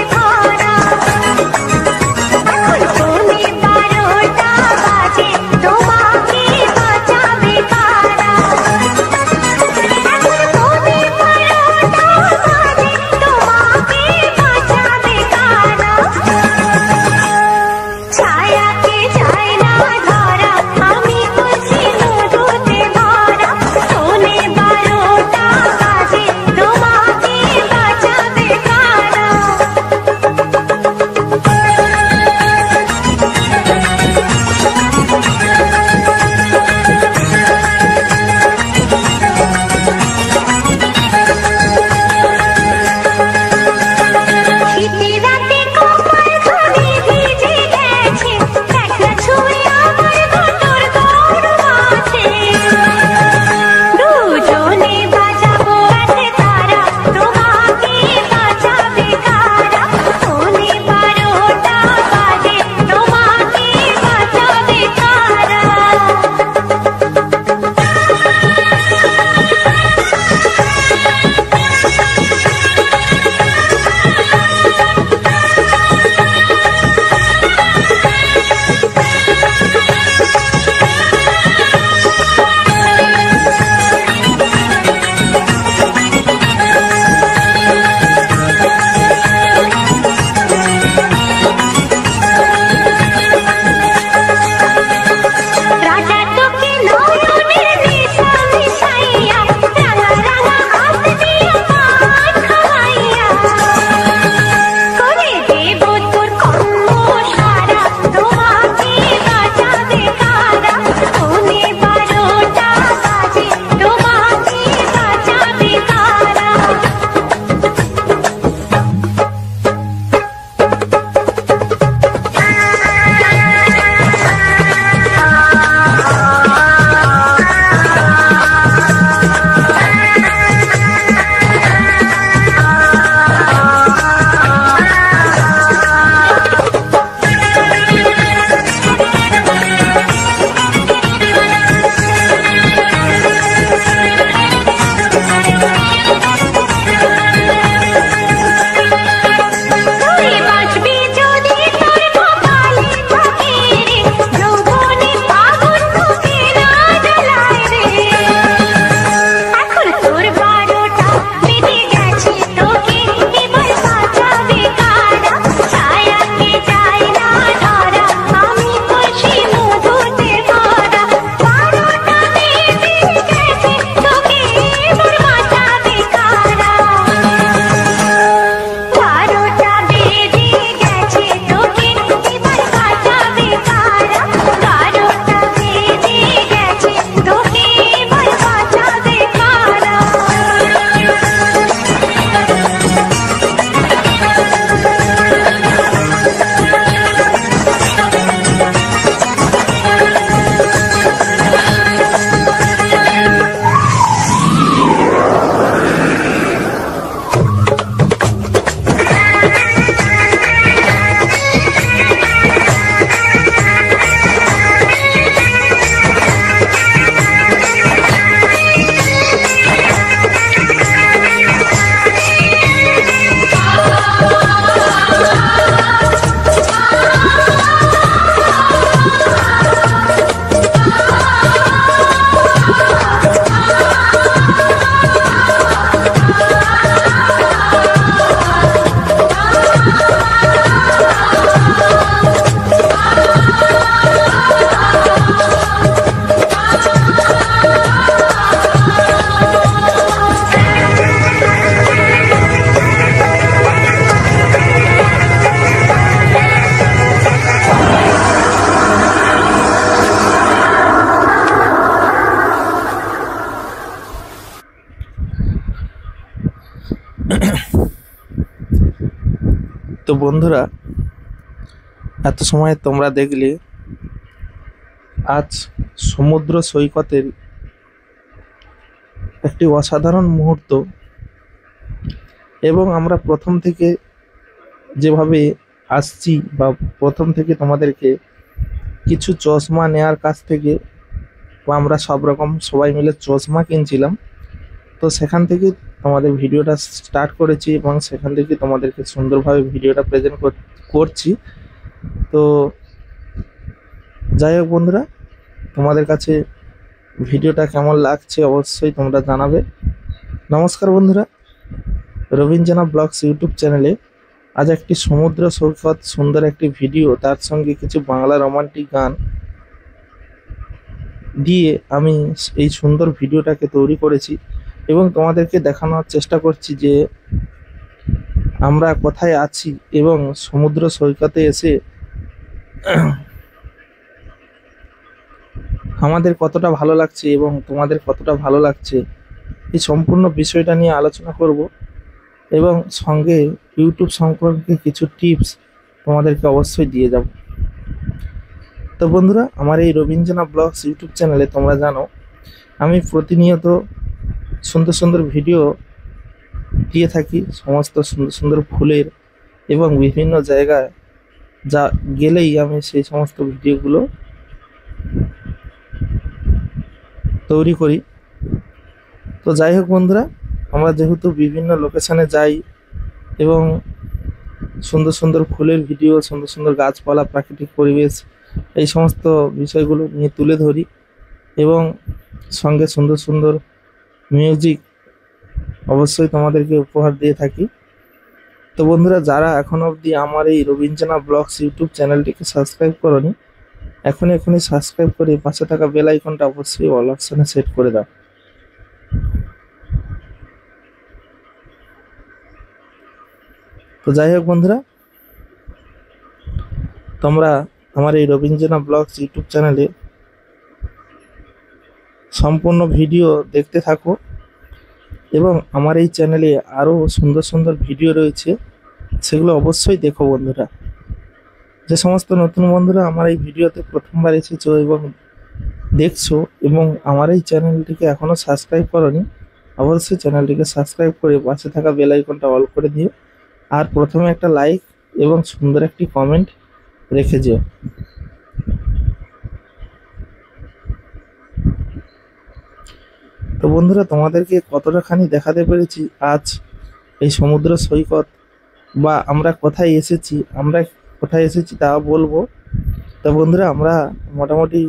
তো বন্ধুরা, এত সময় তোমরা দেখলে আজ সমুদ্র সৈকতের একটি অসাধারণ মুহূর্ত, এবং আমরা প্রথম থেকে যেভাবে আসছি বা প্রথম থেকে তোমাদেরকে কিছু চশমা নেয়ার কাছ থেকে, বা আমরা সব রকম সবাই মিলে চশমা কিনছিলাম, তো সেখান থেকে তোমাদের ভিডিওটা স্টার্ট করেছি এবং সেখান থেকে তোমাদেরকে সুন্দরভাবে ভিডিওটা প্রেজেন্ট করছি। তো যাই হোক বন্ধুরা, তোমাদের কাছে ভিডিওটা কেমন লাগছে অবশ্যই তোমরা জানাবে। নমস্কার বন্ধুরা, রবীন্দ্রনা ব্লগস ইউটিউব চ্যানেলে আজ একটি সমুদ্র সৈকত সুন্দর একটি ভিডিও, তার সঙ্গে কিছু বাংলা রোমান্টিক গান দিয়ে আমি এই সুন্দর ভিডিওটাকে তৈরি করেছি এবং তোমাদেরকে দেখানোর চেষ্টা করছি যে আমরা কোথায় আছি এবং সমুদ্র সৈকতে এসে আমাদের কতটা ভালো লাগছে এবং তোমাদের কতটা ভালো লাগছে, এই সম্পূর্ণ বিষয়টা নিয়ে আলোচনা করব এবং সঙ্গে ইউটিউব সম্পর্কে কিছু টিপস তোমাদেরকে অবশ্যই দিয়ে যাব। তো বন্ধুরা, আমার এই রবীন্দ্রনা ব্লগস ইউটিউব চ্যানেলে তোমরা জানো আমি প্রতিনিয়ত সুন্দর সুন্দর ভিডিও দিয়ে থাকি, সমস্ত সুন্দর সুন্দর ফুলের এবং বিভিন্ন জায়গায় যা গেলেই আমি সেই সমস্ত ভিডিওগুলো তৈরি করি। তো যাই হোক বন্ধুরা, আমরা যেহেতু বিভিন্ন লোকেশানে যাই এবং সুন্দর সুন্দর ফুলের ভিডিও, সুন্দর সুন্দর গাছপালা, প্রাকৃতিক পরিবেশ, এই সমস্ত বিষয়গুলো নিয়ে তুলে ধরি এবং সঙ্গে সুন্দর সুন্দর মিউজিক অবশ্যই তোমাদেরকে উপহার দিয়ে থাকি। তো বন্ধুরা, যারা এখনো অবধি আমার এই রবীন্দ্রনা ব্লগস ইউটিউব চ্যানেলটিকে সাবস্ক্রাইব করোনি, এখনই সাবস্ক্রাইব করে পাশে থাকা বেল আইকনটা অবশ্যই অল অপশনে সেট করে দাও। তো যাই হোক বন্ধুরা, তোমরা আমার এই রবীন্দ্রনা ব্লগস ইউটিউব চ্যানেলে সম্পূর্ণ ভিডিও দেখতে থাকো এবং আমার এই চ্যানেলে আরও সুন্দর সুন্দর ভিডিও রয়েছে, সেগুলো অবশ্যই দেখো বন্ধুরা। যে সমস্ত নতুন বন্ধুরা আমার এই ভিডিওতে প্রথমবার এসেছো এবং দেখছো এবং আমার এই চ্যানেলটিকে এখনও সাবস্ক্রাইব করোনি, অবশ্যই চ্যানেলটিকে সাবস্ক্রাইব করে পাশে থাকা বেল আইকনটা অল করে দিও, আর প্রথমে একটা লাইক এবং সুন্দর একটি কমেন্ট রেখে যেও। তো বন্ধুরা, তোমাদেরকে কতটাখানি দেখাতে পেরেছি আজ এই সমুদ্র সৈকত, বা আমরা কোথায় এসেছি তা বলবো। তো বন্ধুরা, আমরা মোটামুটি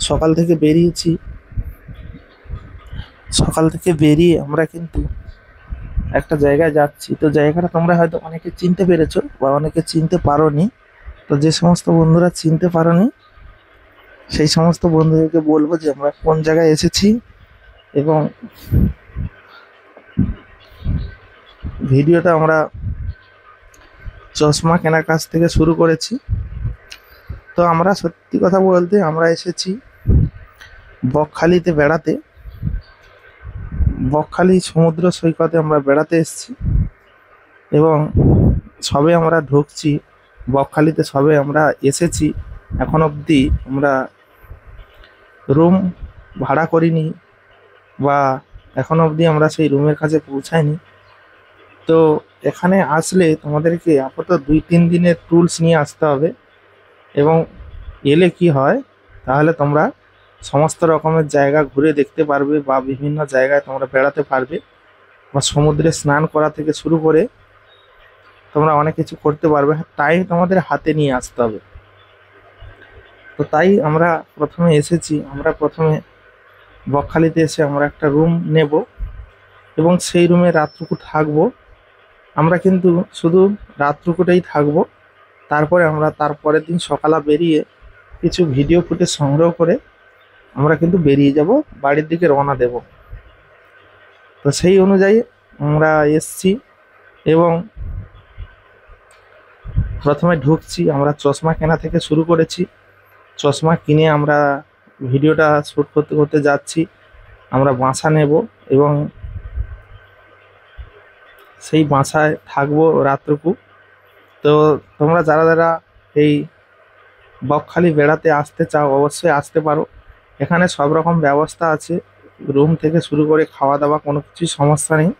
সকাল থেকে বেরিয়ে আমরা কিন্তু একটা জায়গায় যাচ্ছি। তো জায়গাটা তোমরা হয়তো অনেকে চিনতে পেরেছো বা অনেকে চিনতে পারোনি। তো যে সমস্ত বন্ধুরা চিনতে পারোনি সেই সমস্ত বন্ধুদেরকে বলবো যে আমরা কোন জায়গায় এসেছি এবং ভিডিওটা আমরা চশমা কেনার কাছ থেকে শুরু করেছি। তো আমরা সত্যি কথা বলতে আমরা এসেছি বকখালিতে বেড়াতে, বকখালি সমুদ্র সৈকতে আমরা বেড়াতে এসেছি এবং সবে আমরা ঢুকছি বকখালিতে, সবে আমরা এসেছি। এখন অবধি আমরা রুম ভাড়া করিনি বা এখন অবধি আমরা সেই রুমের কাছে পৌঁছাইনি। তো এখানে আসলে তোমাদেরকে আপাতত 2-3 দিনের টুলস নিয়ে আসতে হবে এবং এলে কি হয়, তাহলে তোমরা সমস্ত রকমের জায়গা ঘুরে দেখতে পারবে বা বিভিন্ন জায়গায় তোমরা বেড়াতে পারবে, বা সমুদ্রে স্নান করা থেকে শুরু করে তোমরা অনেক কিছু করতে পারবে। টাইম তোমাদের হাতে নিয়ে আসতে হবে। তো তাই আমরা প্রথমে এসেছি, আমরা প্রথমে বকখালিতে এসে আমরা একটা রুম নেব এবং সেই রুমে রাতটুকু থাকবো। আমরা কিন্তু শুধু রাতটুকুটাই থাকবো, তারপরে আমরা তারপরের দিন সকালে বেরিয়ে কিছু ভিডিও ফুটেজ সংগ্রহ করে আমরা কিন্তু বেরিয়ে যাব, বাড়ির দিকে রওনা দেব। তো সেই অনুযায়ী আমরা এসছি এবং প্রথমে ঢুকছি, আমরা চশমা কেনা থেকে শুরু করেছি। চশমা কিনে আমরা ভিডিওটা শ্যুট করতে করতে যাচ্ছি। আমরা বাসা নেব এবং সেই বাসায় থাকবো রাতটুকু। তো তোমরা যারা যারা এই বকখালি বেড়াতে আসতে চাও অবশ্যই আসতে পারো। এখানে সব রকম ব্যবস্থা আছে, রুম থেকে শুরু করে খাওয়া দাওয়া কোনো কিছুই সমস্যা নেই।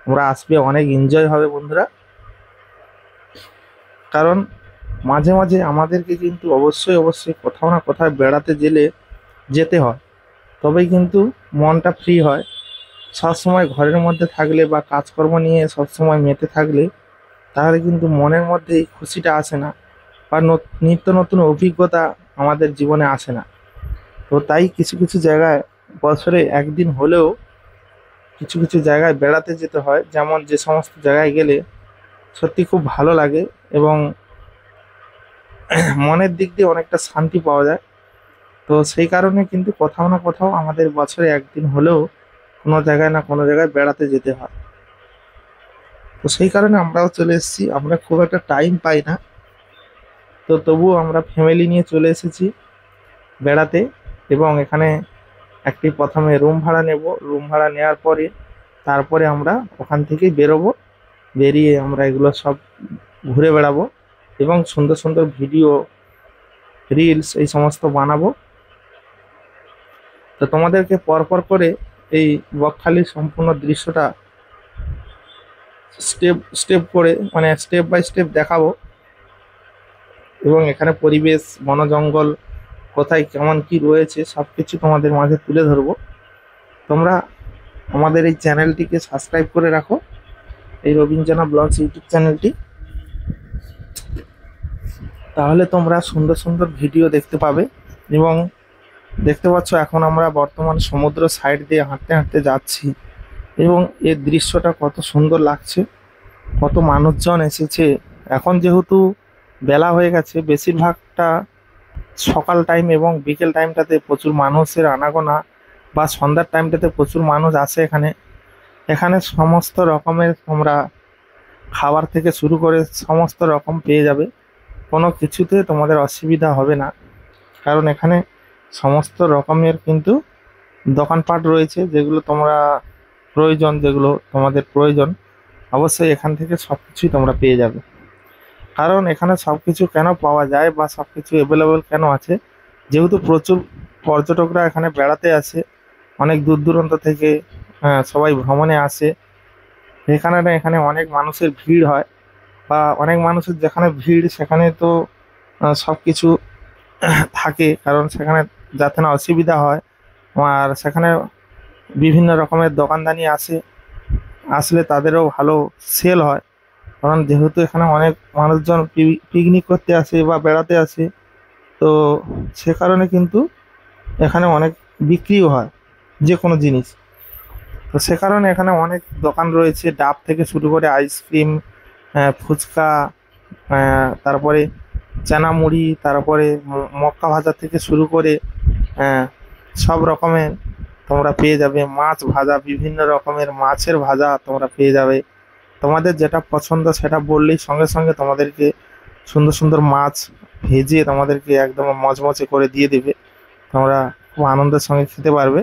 তোমরা আসবে, অনেক এনজয় হবে বন্ধুরা। কারণ মাঝে মাঝে আমাদেরকে কিন্তু অবশ্যই অবশ্যই কোথাও না কোথাও বেড়াতে যেতে হয়, তবেই কিন্তু মনটা ফ্রি হয়। সবসময় ঘরের মধ্যে থাকলে বা কাজকর্ম নিয়ে সবসময় মেতে থাকলে তাহলে কিন্তু মনের মধ্যে এই খুশিটা আসে না, বা নিত্য নতুন অভিজ্ঞতা আমাদের জীবনে আসে না। তো তাই কিছু কিছু জায়গায় বছরে একদিন হলেও কিছু কিছু জায়গায় বেড়াতে যেতে হয়। যেমন যে সমস্ত জায়গায় গেলে সত্যি খুব ভালো লাগে এবং মনের দিক দিয়ে অনেকটা শান্তি পাওয়া যায়। তো সেই কারণে কিন্তু কোথাও না কোথাও আমাদের বছরে একদিন হলেও কোনো জায়গায় না কোনো জায়গায় বেড়াতে যেতে হয়। তো সেই কারণে আমরাও চলে এসেছি। আমরা খুব একটা টাইম পাই না, তো তবুও আমরা ফ্যামিলি নিয়ে চলে এসেছি বেড়াতে। এবং এখানে একটি প্রথমে রুম ভাড়া নেব, রুম ভাড়া নেওয়ার পরে তারপরে আমরা ওখান থেকেই বেরোবো। বেরিয়ে আমরা এগুলো সব ঘুরে বেড়াবো এবং সুন্দর সুন্দর ভিডিও, রিলস এই সমস্ত বানাবো। তো তোমাদেরকে পরপর করে এই বকখালির সম্পূর্ণ দৃশ্যটা স্টেপ স্টেপ করে, মানে স্টেপ বাই স্টেপ দেখাবো। এবং এখানে পরিবেশ, বন জঙ্গল কোথায় কেমন কি রয়েছে সব কিছু তোমাদের মাঝে তুলে ধরবো। তোমরা আমাদের এই চ্যানেলটিকে সাবস্ক্রাইব করে রাখো, এই রবীন্দ্রনাথ ব্লগস ইউটিউব চ্যানেলটি। তাহলে তোমরা সুন্দর সুন্দর ভিডিও দেখতে পাবে। এবং দেখতে পাচ্ছ এখন আমরা বর্তমান সমুদ্র সাইড দিয়ে হাঁটতে হাঁটতে যাচ্ছি এবং এর দৃশ্যটা কত সুন্দর লাগছে, কত মানুষজন এসেছে। এখন যেহেতু বেলা হয়ে গেছে, বেশিরভাগটা সকাল টাইম এবং বিকেল টাইমটাতে প্রচুর মানুষের আনাগোনা, বা সন্ধ্যার টাইমটাতে প্রচুর মানুষ আসে এখানে। এখানে সমস্ত রকমের তোমরা খাবার থেকে শুরু করে সমস্ত রকম পেয়ে যাবে, কোনো কিছুতে তোমাদের অসুবিধা হবে না। কারণ এখানে সমস্ত রকমের কিন্তু দোকানপাট রয়েছে, যেগুলো যেগুলো তোমাদের প্রয়োজন অবশ্যই এখান থেকে সব কিছুই তোমরা পেয়ে যাবে। কারণ এখানে সব কিছু কেন পাওয়া যায় বা সব কিছু অ্যাভেলেবল কেন আছে, যেহেতু প্রচুর পর্যটকরা এখানে বেড়াতে আসে, অনেক দূর দূরান্ত থেকে সবাই ভ্রমণে আসে। এখানে অনেক মানুষের ভিড় হয়, বা অনেক মানুষের যেখানে ভিড় সেখানে তো সব কিছু থাকে, কারণ সেখানে যাতে না অসুবিধা হয়। আর সেখানে বিভিন্ন রকমের দোকানদানি আসলে তাদেরও ভালো সেল হয়। কারণ যেহেতু এখানে অনেক মানুষজন পিকনিক করতে আসে বা বেড়াতে আসে, তো সে কারণে কিন্তু এখানে অনেক বিক্রিও হয় যে কোনো জিনিস। তো সে কারণে এখানে অনেক দোকান রয়েছে, ডাব থেকে শুরু করে আইসক্রিম, ফুচকা, তারপরে চানা মুড়ি, তারপরে মক্কা ভাজা থেকে শুরু করে সব রকমের তোমরা পেয়ে যাবে। মাছ ভাজা, বিভিন্ন রকমের মাছের ভাজা তোমরা পেয়ে যাবে। তোমাদের যেটা পছন্দ সেটা বললেই সঙ্গে সঙ্গে তোমাদেরকে সুন্দর সুন্দর মাছ ভেজে তোমাদেরকে একদম মচমচে করে দিয়ে দেবে, তোমরা খুব আনন্দের সঙ্গে খেতে পারবে।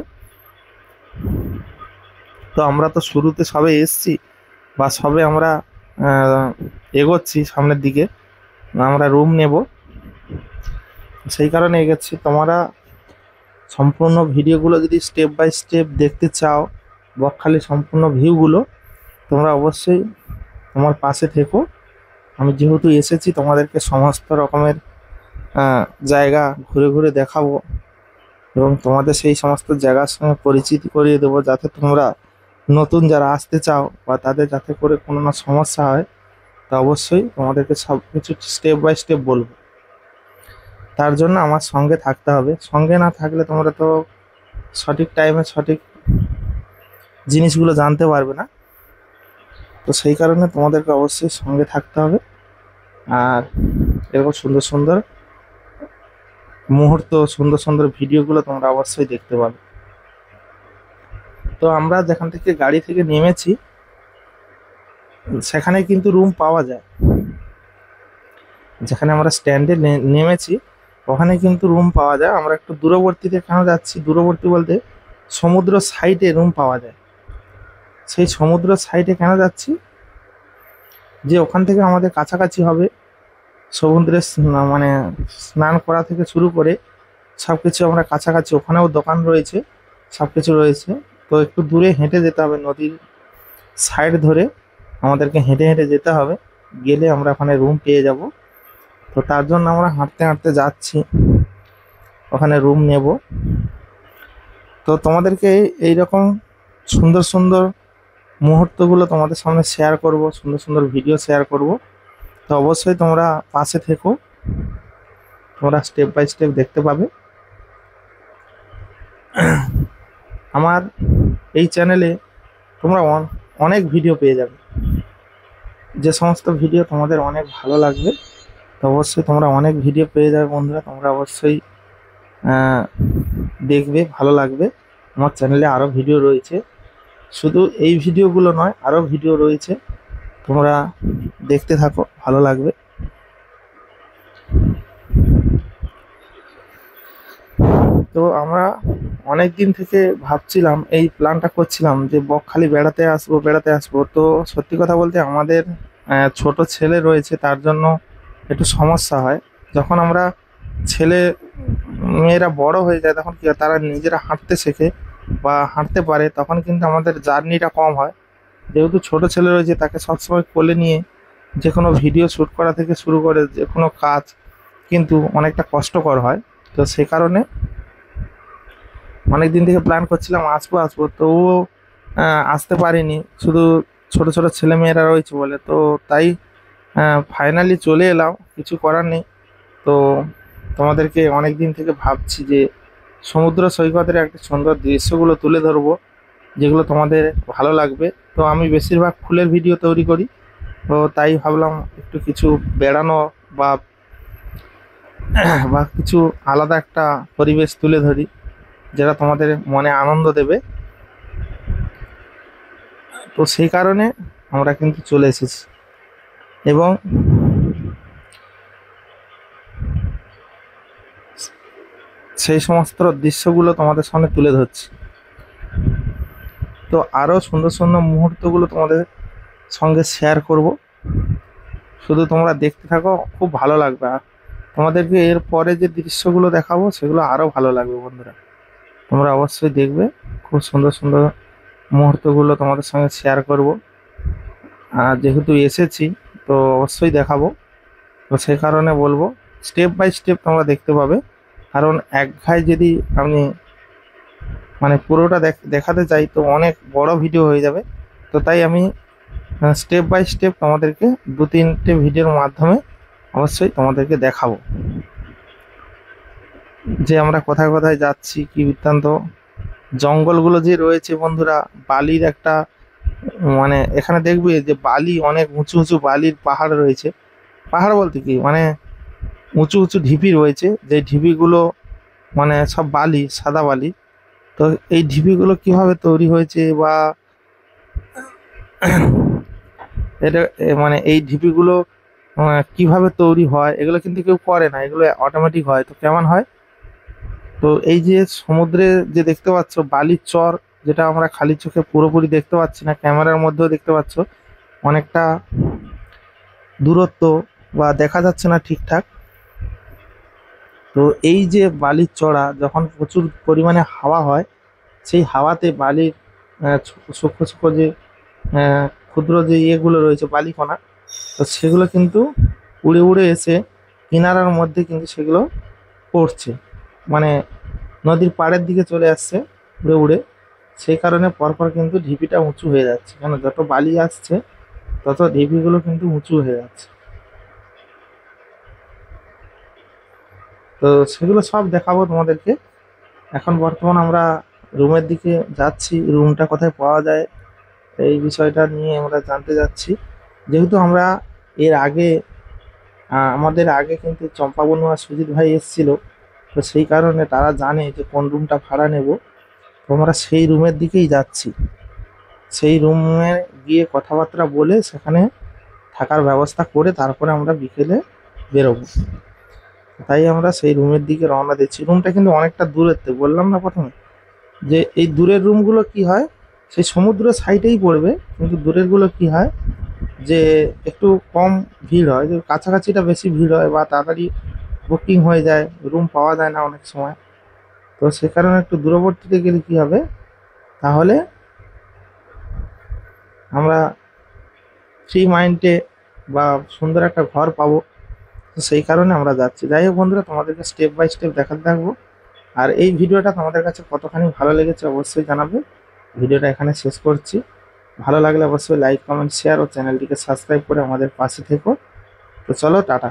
তো আমরা তো শুরুতে সবে এসছি বা সবে আমরা এগোচ্ছি সামনের দিকে, আমরা রুম নেব, সেই কারণে এগোচ্ছি। তোমরা সম্পূর্ণ ভিডিওগুলো যদি স্টেপ বাই স্টেপ দেখতে চাও, বকখালি সম্পূর্ণ ভিউগুলো, তোমরা অবশ্যই তোমার পাশে থেকো। আমি যেহেতু এসেছি তোমাদেরকে সমস্ত রকমের জায়গা ঘুরে ঘুরে দেখাবো এবং তোমাদের সেই সমস্ত জায়গার সঙ্গে পরিচিতি করিয়ে দেবো, যাতে তোমরা নতুন যারা আসতে চাও বা তাদের যাতে করে কোনো না সমস্যা হয়, তা অবশ্যই তোমাদেরকে সব কিছু স্টেপ বাই স্টেপ বলবো। তার জন্য আমার সঙ্গে থাকতে হবে, সঙ্গে না থাকলে তোমরা তো সঠিক টাইমে সঠিক জিনিসগুলো জানতে পারবে না। তো সেই কারণে তোমাদেরকে অবশ্যই সঙ্গে থাকতে হবে, আর এরকম সুন্দর সুন্দর মুহূর্ত, সুন্দর সুন্দর ভিডিওগুলো তোমরা অবশ্যই দেখতে পাবে। তো আমরা যেখান থেকে গাড়ি থেকে নেমেছি সেখানে কিন্তু রুম পাওয়া যায়। যেখানে আমরা স্ট্যান্ডে নেমেছি ওখানে কিন্তু রুম পাওয়া যায়। আমরা একটু দূরবর্তীতে কেন যাচ্ছি, দূরবর্তী বলতে সমুদ্র সাইডে রুম পাওয়া যায়। সেই সমুদ্র সাইডে কেন যাচ্ছি, যে ওখান থেকে আমাদের কাছাকাছি হবে, সমুদ্রে মানে স্নান করা থেকে শুরু করে সব কিছু আমরা কাছাকাছি, ওখানেও দোকান রয়েছে, সব কিছু রয়েছে। তো একটু দূরে হেঁটে যেতে হবে, নদীর সাইড ধরে আমাদেরকে হেঁটে হেঁটে যেতে হবে, গেলে আমরা ওখানে রুম পেয়ে যাব। তো তার জন্য আমরা হাঁটতে হাঁটতে যাচ্ছি, ওখানে রুম নেব। তো তোমাদেরকে এইরকম সুন্দর সুন্দর মুহূর্তগুলো তোমাদের সামনে শেয়ার করব, সুন্দর সুন্দর ভিডিও শেয়ার করব। তো অবশ্যই তোমরা পাশে থেকো, তোমরা স্টেপ বাই স্টেপ দেখতে পাবে। আমার এই চ্যানেলে তোমরা অনেক ভিডিও পেয়ে যাবে, যে সমস্ত ভিডিও তোমাদের অনেক ভালো লাগবে। তো অবশ্যই তোমরা অনেক ভিডিও পেয়ে যাবে বন্ধুরা, তোমরা অবশ্যই দেখবে, ভালো লাগবে। আমার চ্যানেলে আরও ভিডিও রয়েছে, শুধু এই ভিডিওগুলো নয়, আরও ভিডিও রয়েছে, তোমরা দেখতে থাকো, ভালো লাগবে। তো আমরা অনেক দিন থেকে ভাবছিলাম, এই প্ল্যানটা করছিলাম যে বকখালি বেড়াতে আসবো। তো সত্যি কথা বলতে আমাদের ছোট ছেলে রয়েছে, তার জন্য একটু সমস্যা হয়। যখন আমরা ছেলে মেয়েরা বড় হয়ে যায়, তখন কি হয়, তারা নিজেরা হাঁটতে শেখে বা হাঁটতে পারে, তখন কিন্তু আমাদের জার্নিটা কম হয়। যেহেতু ছোট ছেলে রয়েছে, তাকে সবসময় কোলে নিয়ে যে কোনো ভিডিও শ্যুট করা থেকে শুরু করে যে কোনো কাজ কিন্তু অনেকটা কষ্টকর হয়। তো সে কারণে অনেক দিন থেকে প্ল্যান করছিলাম আসবো, তো ও আসতে পারিনি, শুধু ছোট ছোট ছেলে মেয়েরা রয়েছে বলে। তো তাই ফাইনালি চলে এলাম, কিছু করার নেই। তো তোমাদেরকে অনেক দিন থেকে ভাবছি যে সমুদ্র সৈকতের একটা সুন্দর দৃশ্যগুলো তুলে ধরবো, যেগুলো তোমাদের ভালো লাগবে। তো আমি বেশিরভাগ ফুলের ভিডিও তৈরি করি, তো তাই ভাবলাম একটু কিছু বেড়ানো বা কিছু আলাদা একটা পরিবেশ তুলে ধরি, যেটা তোমাদের মনে আনন্দ দেবে। তো সেই কারণে আমরা কিন্তু চলে এসেছি এবং সেই সমস্ত দৃশ্যগুলো তোমাদের সামনে তুলে ধরছি। তো আরও সুন্দর সুন্দর মুহূর্তগুলো তোমাদের সঙ্গে শেয়ার করব, শুধু তোমরা দেখতে থাকো, খুব ভালো লাগবে। আর তোমাদেরকে এর পরে যে দৃশ্যগুলো দেখাবো সেগুলো আরও ভালো লাগবে বন্ধুরা, তোমরা অবশ্যই দেখবে। খুব সুন্দর সুন্দর মুহূর্তগুলো তোমাদের সঙ্গে শেয়ার করব, আর যেহেতু এসেছি তো অবশ্যই দেখাবো। তো সেই কারণে বলবো স্টেপ বাই স্টেপ তোমরা দেখতে পাবে, কারণ একঘায় যদি আমি মানে পুরোটা দেখাতে চাই তো অনেক বড় ভিডিও হয়ে যাবে। তো তাই আমি স্টেপ বাই স্টেপ তোমাদেরকে 2-3টে ভিডিওর মাধ্যমে অবশ্যই তোমাদেরকে দেখাবো যে আমরা কোথায় কোথায় যাচ্ছি, কি বৃত্তান্ত। জঙ্গলগুলো যে রয়েছে বন্ধুরা, বালির একটা মানে এখানে দেখবে যে বালি, অনেক উঁচু উঁচু বালির পাহাড় রয়েছে। পাহাড় বলতে কি, মানে উঁচু উঁচু ঢিপি রয়েছে, যে ঢিপিগুলো মানে সব বালি, সাদা বালি। তো এই ঢিপিগুলো কিভাবে তৈরি হয়েছে বা এটা মানে এই ঢিপিগুলো কিভাবে তৈরি হয়, এগুলো কিন্তু কেউ করে না, এগুলো অটোমেটিক হয়। তো কেমন হয়, তো এই যে সমুদ্রে যে দেখতে পাচ্ছ বালির চর, যেটা আমরা খালি চোখে পুরোপুরি দেখতে পাচ্ছি না, ক্যামেরার মধ্যেও দেখতে পাচ্ছ অনেকটা দূরত্ব বা দেখা যাচ্ছে না ঠিকঠাক। তো এই যে বালির চড়া, যখন প্রচুর পরিমাণে হাওয়া হয়, সেই হাওয়াতে বালির সূক্ষ্ম সূক্ষ্ম যে ক্ষুদ্র যে ইয়েগুলো রয়েছে, বালিকণা, তো সেগুলো কিন্তু উড়ে উড়ে এসে কিনারার মধ্যে কিন্তু সেগুলো পড়ছে, মানে নদীর পাড়ের দিকে চলে আসছে উড়ে উড়ে। সেই কারণে পরপর কিন্তু ঢিপিটা উঁচু হয়ে যাচ্ছে, কেন যত বালি আসছে তত ঢিপিগুলো কিন্তু উঁচু হয়ে যাচ্ছে। তো সেগুলো সব দেখাবো তোমাদেরকে। এখন বর্তমান আমরা রুমের দিকে যাচ্ছি, রুমটা কোথায় পাওয়া যায় এই বিষয়টা নিয়ে আমরা জানতে যাচ্ছি। যেহেতু আমরা এর আগে আমাদের আগে কিন্তু চম্পা বনু আর সুজিত ভাই এসেছিল, তো সেই কারণে তারা জানে যে কোন রুমটা ভাড়া নেব। তো আমরা সেই রুমের দিকেই যাচ্ছি, সেই রুমে গিয়ে কথাবার্তা বলে সেখানে থাকার ব্যবস্থা করে তারপরে আমরা বিকেলে বেরোবো। তাই আমরা সেই রুমের দিকে রওনা দিচ্ছি। রুমটা কিন্তু অনেকটা দূরেতে, বললাম না প্রথমে যে এই দূরের রুমগুলো কি হয়, সেই সমুদ্র সাইডেই পড়বে, কিন্তু দূরেরগুলো কি হয় যে একটু কম ভিড় হয়, যে কাছাকাছিটা বেশি ভিড় হয় বা তাড়াতাড়ি বুকিং হয়ে যায়, রুম পাওয়া যায় না অনেক সময়। তো সে কারণে একটু দূরবর্তীতে গেলে কী হবে, তাহলে আমরা ফ্রি মাইন্ডে বা সুন্দর একটা ঘর পাবো। তো সেই কারণে আমরা যাচ্ছি। যাই হোক বন্ধুরা, তোমাদেরকে স্টেপ বাই স্টেপ দেখাতে থাকবো। আর এই ভিডিওটা তোমাদের কাছে কতখানি ভালো লেগেছে অবশ্যই জানাবে। ভিডিওটা এখানে শেষ করছি। ভালো লাগলে অবশ্যই লাইক, কমেন্ট, শেয়ার ও চ্যানেলটিকে সাবস্ক্রাইব করে আমাদের পাশে থেকো। তো চলো, টাটা।